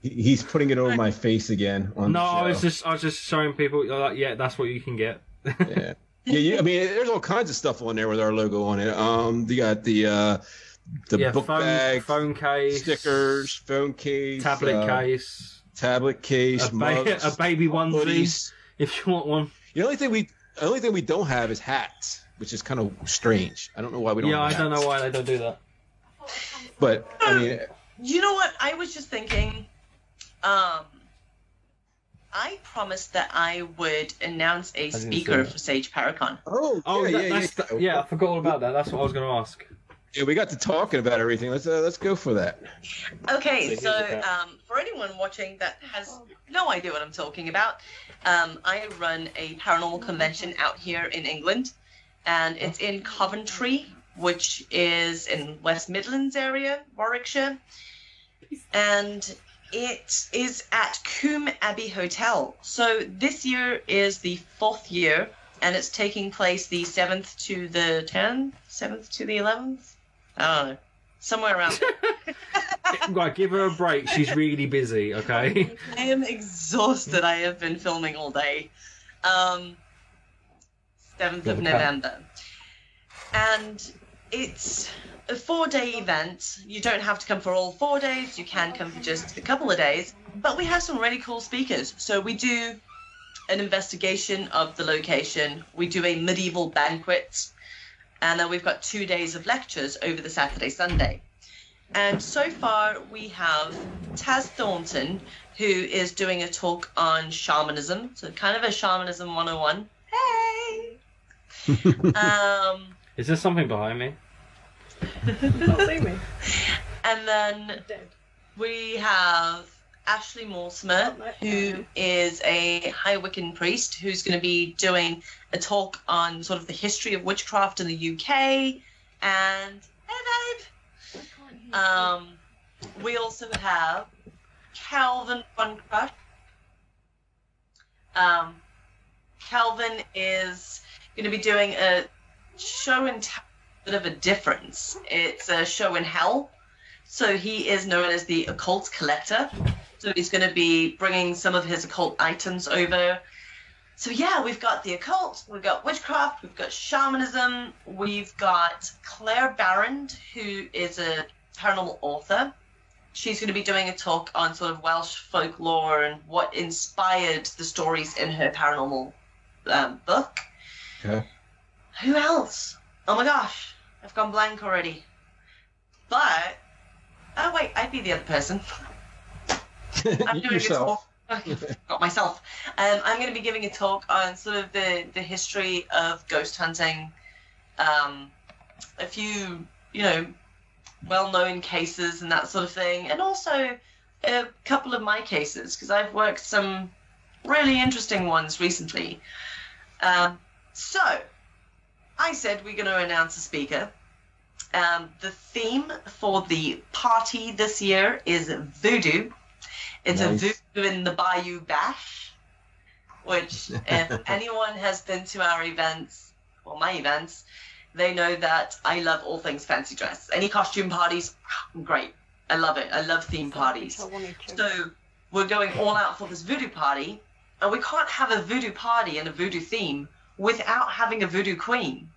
He's putting it over my face again. On the show. I was just showing people. Like, yeah, that's what you can get. Yeah. I mean, there's all kinds of stuff on there with our logo on it. You got the book bag, phone case, stickers, phone case, tablet case, mugs, a baby onesie hoodies. If you want one. The only thing we don't have is hats, which is kind of strange. I don't know why we don't. Yeah, have I don't know why they don't do that. But I mean, you know what? I was just thinking. I promised that I would announce a speaker for Sage Paracon. I forgot all about that. That's what I was going to ask. Yeah, we got to talking about everything. Let's go for that. Okay, so for anyone watching that has no idea what I'm talking about, I run a paranormal convention out here in England, and it's in Coventry, which is in West Midlands area, Warwickshire, and it is at Coombe Abbey Hotel. So this year is the 4th year, and it's taking place the 7th to the 10th, 7th to the 11th. I don't know, somewhere around there. Right, give her a break. She's really busy, okay? I am exhausted. I have been filming all day. 7th of November. And it's a 4-day event. You don't have to come for all 4 days. You can come for just a couple of days. But we have some really cool speakers. So we do an investigation of the location. We do a medieval banquet. And then we've got 2 days of lectures over the Saturday, Sunday. And so far we have Taz Thornton, who is doing a talk on shamanism. So kind of a shamanism 101. Hey! Is there something behind me? Not see me. And then we have Ashley Mortimer, who is a High Wiccan priest, who's going to be doing a talk on sort of the history of witchcraft in the UK. And hey, babe. We also have Calvin von Crush. Calvin is going to be doing a show and tell, bit of a difference. It's a show in hell. So he is known as the occult collector. So he's going to be bringing some of his occult items over. So yeah, we've got the occult, we've got witchcraft, we've got shamanism, we've got Claire Barrand, who is a paranormal author. She's going to be doing a talk on sort of Welsh folklore and what inspired the stories in her paranormal book. Okay. Who else? Oh my gosh, I've gone blank already. But, oh wait, I'd be the other person. I'm doing Yourself. Got myself. I'm going to be giving a talk on sort of the history of ghost hunting, a few, well-known cases and that sort of thing, and also a couple of my cases, because I've worked some really interesting ones recently. So, I said we're going to announce a speaker. The theme for the party this year is voodoo. It's nice. A voodoo in the Bayou Bash, which if anyone has been to our events, well, my events, they know that I love all things fancy dress. Any costume parties, great. I love it. I love theme parties. So we're going all out for this voodoo party, and we can't have a voodoo party and a voodoo theme without having a voodoo queen.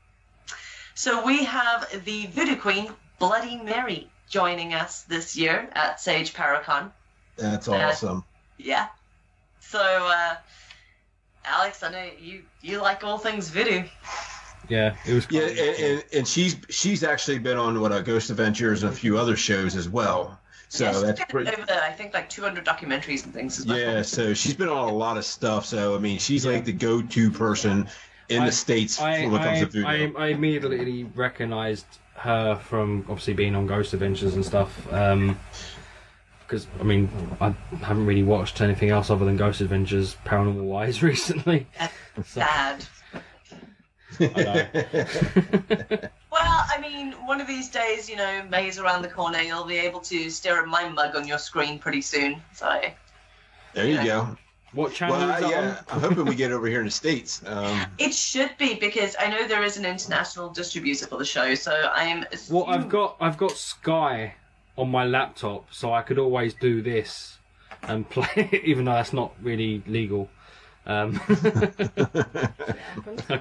So we have the voodoo queen, Bloody Mary, joining us this year at Sage Paracon. That's awesome. Yeah. So, Alex, I know you like all things voodoo. Yeah, it was. Yeah, and she's actually been on Ghost Adventures and a few other shows as well. So yeah, that's pretty. Over I think like 200 documentaries and things as well. Yeah, so she's been on a lot of stuff. So I mean, she's like the go-to person in the States when it comes to voodoo. I immediately recognised her from obviously being on Ghost Adventures and stuff. Because I mean, I haven't really watched anything else other than Ghost Adventures paranormal wise recently. That's sad. I know. Well, I mean, one of these days, May's around the corner. You'll be able to stare at my mug on your screen pretty soon. So there you go. What channel is that on? I'm hoping we get over here in the States. It should be, because I know there is an international distributor for the show. So I'm. Well, I've got Sky on my laptop, so I could always do this and play, even though that's not really legal. I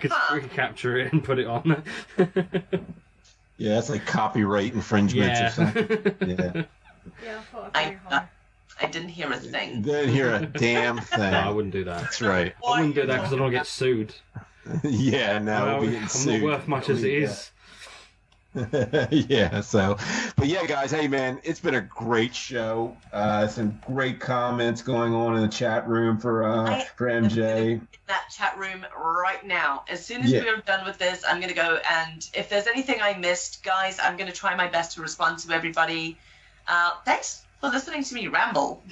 could screen capture it and put it on. Yeah, that's like copyright infringement or something. Yeah. Yeah, I didn't hear a thing. Didn't hear a damn thing. No, I wouldn't do that. That's right. I wouldn't do that because I don't want to get sued. Yeah, no, we'll be getting I'm sued. not worth much as it is. Yeah, but yeah, guys, hey man, it's been a great show. Some great comments going on in the chat room for MJ. In that chat room right now. As soon as we're done with this, I'm going to go, and if there's anything I missed, guys, I'm going to try my best to respond to everybody. Thanks for listening to me ramble.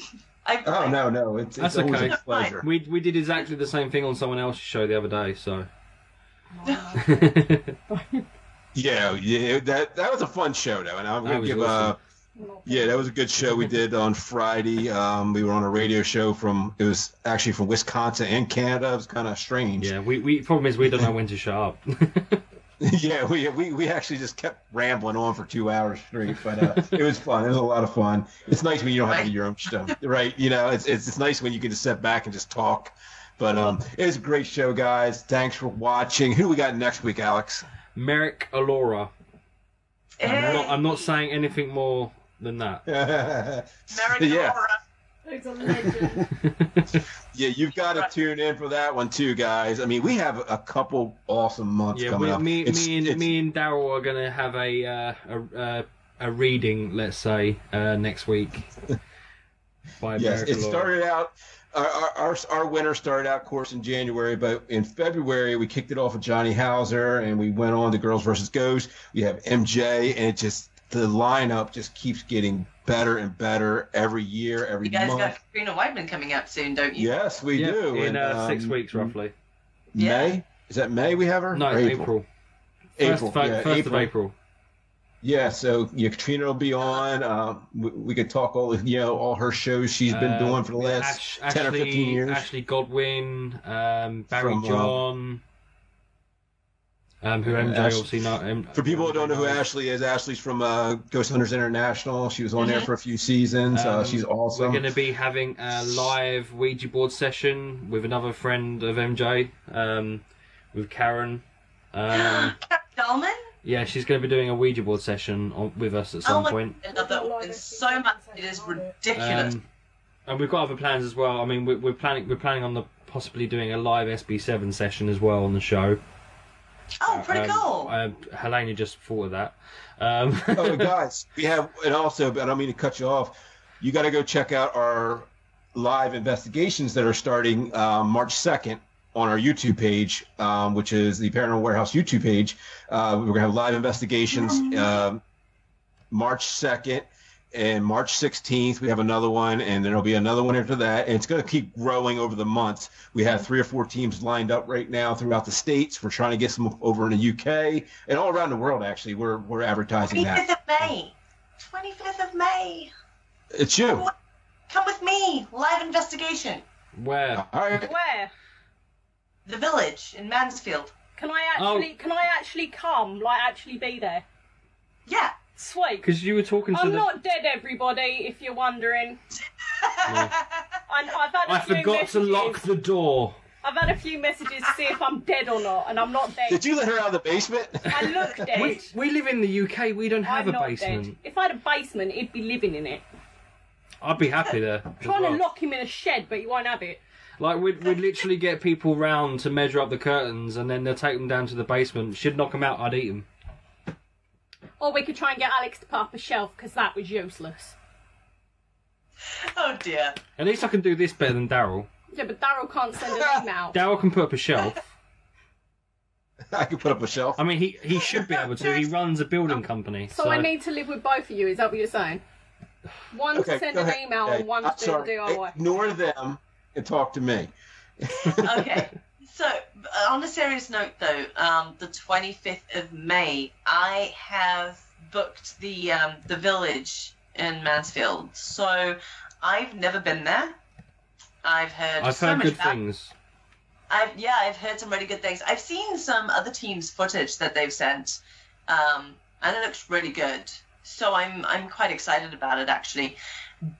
No, it's That's always okay. a pleasure. We did exactly the same thing on someone else's show the other day, so. Yeah, that was a fun show though, and I'm gonna give awesome. that was a good show we did on Friday. We were on a radio show it was actually from Wisconsin and Canada. It was kind of strange. Yeah, we problem is we don't know when to shut up. Yeah, we actually just kept rambling on for 2 hours straight, but it was fun. It was a lot of fun. It's nice when you don't have to do your own stuff, right? It's nice when you can just sit back and just talk. But it was a great show, guys. Thanks for watching. Who we got next week, Alex? Merrick Alora. Hey. I'm not saying anything more than that. Yeah. He's a legend. Yeah, you've got to tune in for that one too, guys. I mean, we have a couple awesome months coming up. Me and Daryl are going to have a reading, let's say, next week. By yes, Merrick it Alora. started out. Our winter started out, of course, in January, but in February we kicked it off with Johnny Hauser, and we went on to Girls vs. Ghosts. We have MJ, and the lineup just keeps getting better and better every year, every month. You guys got Katrina Weidman coming up soon, don't you? Yes, we do. In 6 weeks, roughly. May? Is that May we have her? No, or April. April. First of April. Yeah, so Katrina will be on. We could talk all her shows she's been doing for the last 10 or 15 years. Ashley Godwin, Barry John, who MJ obviously not. For people who don't know who Ashley is, Ashley's from Ghost Hunters International. She was on there for a few seasons. She's awesome. We're going to be having a live Ouija board session with another friend of MJ, with Karen. Karen Dahlman? Yeah, she's going to be doing a Ouija board session with us at some point. I love that one so much. It is ridiculous. And we've got other plans as well. I mean, we're planning on possibly doing a live SB7 session as well on the show. Oh, pretty cool. Helena just thought of that. Oh, guys, we have, and also, but I don't mean to cut you off. You got to go check out our live investigations that are starting March 2nd. On our YouTube page, which is the Paranormal Warehouse YouTube page. We're going to have live investigations March 2nd and March 16th. We have another one, and there'll be another one after that. And it's going to keep growing over the months. We have 3 or 4 teams lined up right now throughout the States. We're trying to get some over in the UK and all around the world, actually. We're advertising 25th that. of May. 25th of May. It's you. Come with me. Live investigation. Where? All right. Where? The Village in Mansfield. Can I actually come? Like, actually be there? Yeah. Sweet. Because you were talking to I'm not dead, everybody, if you're wondering. Yeah. I forgot to lock the door. I've had a few messages to see if I'm dead or not, and I'm not dead. Did you let her out of the basement? I look dead. We live in the UK. We don't have I'm a not basement. dead. If I had a basement, he'd be living in it. I'd be happy there. Trying to lock him in a shed, but he won't have it. Like, we'd literally get people round to measure up the curtains, and then they'll take them down to the basement. She'd knock them out, I'd eat them. Or we could try and get Alex to put up a shelf, because that was useless. Oh dear. At least I can do this better than Daryl. Yeah, but Daryl can't send an email. Daryl can put up a shelf. I can put up a shelf. I mean, he should be able to. He runs a building company. So I need to live with both of you, is that what you're saying? One to send an email and one to do the DIY. Ignore them and talk to me. Okay. So, on a serious note, though, the 25th of May, I have booked the village in Mansfield. So, I've never been there. I've heard good things. I've heard some really good things. I've seen some other teams' footage that they've sent, and it looks really good. So I'm quite excited about it, actually.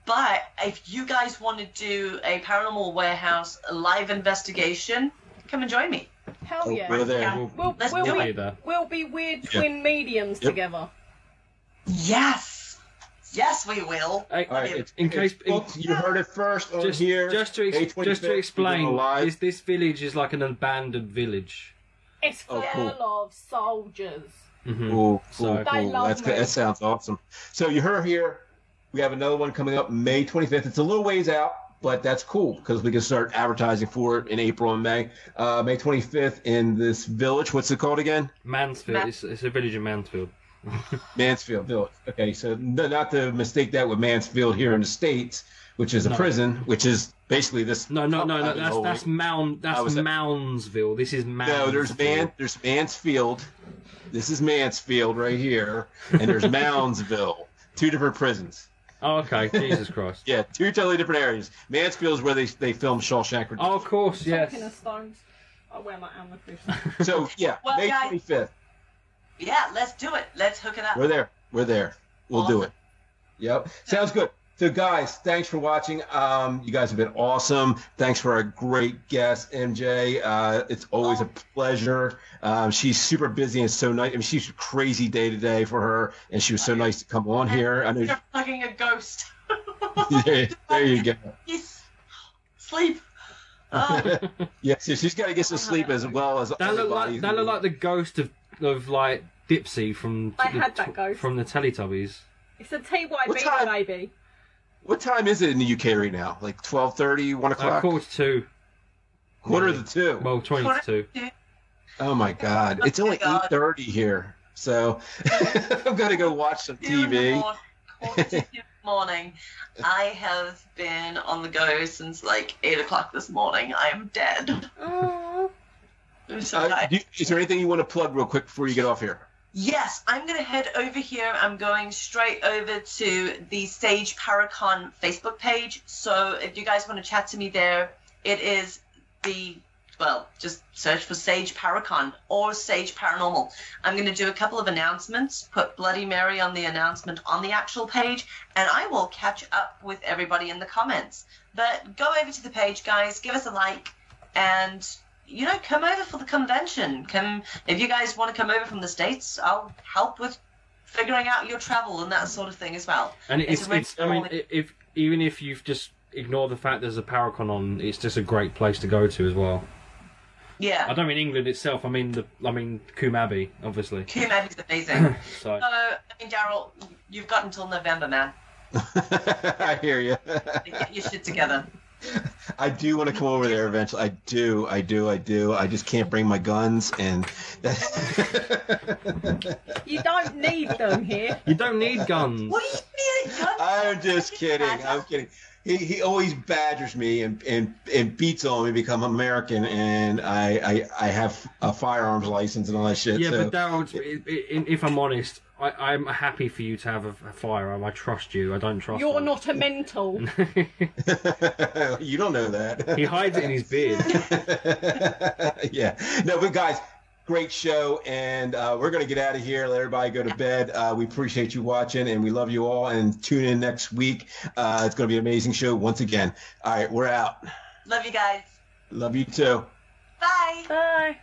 But if you guys want to do a Paranormal Warehouse live investigation, come and join me. Hell yeah. We're there. Yeah. We'll be weird twin mediums together. Yes. Yes, we will. In case you heard it first on here. Just to explain, this village is like an abandoned village. It's full of soldiers. Mm-hmm. Cool. That sounds awesome. So you heard here, we have another one coming up May 25th. It's a little ways out, but that's cool because we can start advertising for it in April and May. May 25th in this village. What's it called again? Mansfield. It's a village in Mansfield. Mansfield Village. Okay, so not to mistake that with Mansfield here in the States, which is a prison, which is basically this. No. That's Moundsville. This is Mansfield. No, there's Mansfield. This is Mansfield right here, and there's Moundsville. Two different prisons. Oh, okay, Jesus Christ. Yeah, two totally different areas. Mansfield is where they filmed Shawshank Redemption. Oh, of course, yes. Talking of stones. I'll wear my amethyst. So, yeah, well, May 25th. Yeah, let's do it. Let's hook it up. We're there. We'll do it. Yep. Sounds good. So, guys, thanks for watching. You guys have been awesome. Thanks for our great guest, MJ. It's always a pleasure. She's super busy and so nice. I mean, she's a crazy day to day for her, and she was so nice to come on here. I know you're fucking a ghost. There you go. Yes. Sleep. Yeah, so she's got to get some sleep as well as everybody. That looked like the ghost of like Dipsy from from the Teletubbies. It's a TYB, baby. What time is it in the UK right now? Like 12:30, 1 o'clock? Quarter to 2. Quarter to 2. Well, 20 to 2. Oh my God! It's only 8:30 here, so I'm gonna go watch some TV. Quarter to 2 in the morning. I have been on the go since like 8 o'clock this morning. I am dead. Oh. Is there anything you want to plug real quick before you get off here? Yes, I'm going to head over here. I'm going straight over to the Sage Paracon Facebook page. So if you guys want to chat to me there, it is just search for Sage Paracon or Sage Paranormal. I'm going to do a couple of announcements, put Bloody Mary on the announcement on the actual page, and I will catch up with everybody in the comments. But go over to the page, guys, give us a like, and come over for the convention. If you guys want to come over from the States, I'll help with figuring out your travel and that sort of thing as well. And even if you've just ignored the fact there's a Paracon on, it's just a great place to go to as well. Yeah. I don't mean England itself. I mean Coombe Abbey, obviously. Coombe Abbey's amazing. So, Daryl, you've got until November, man. I hear you. Get your shit together. I do want to come over there eventually. I do. I just can't bring my guns, and you don't need them here. You don't need guns. What do you mean? I'm just kidding. I'm kidding. He always badgers me and beats on me because I'm American and I have a firearms license and all that shit. Yeah, so. But Daryl, if I'm honest, I'm happy for you to have a firearm. I trust you. I don't trust You're not a mental. You don't know that. He hides it in his beard. Yeah. No, but guys, great show, and we're going to get out of here, let everybody go to bed. We appreciate you watching, and we love you all, and tune in next week. It's going to be an amazing show once again. All right, we're out. Love you guys. Love you too. Bye. Bye.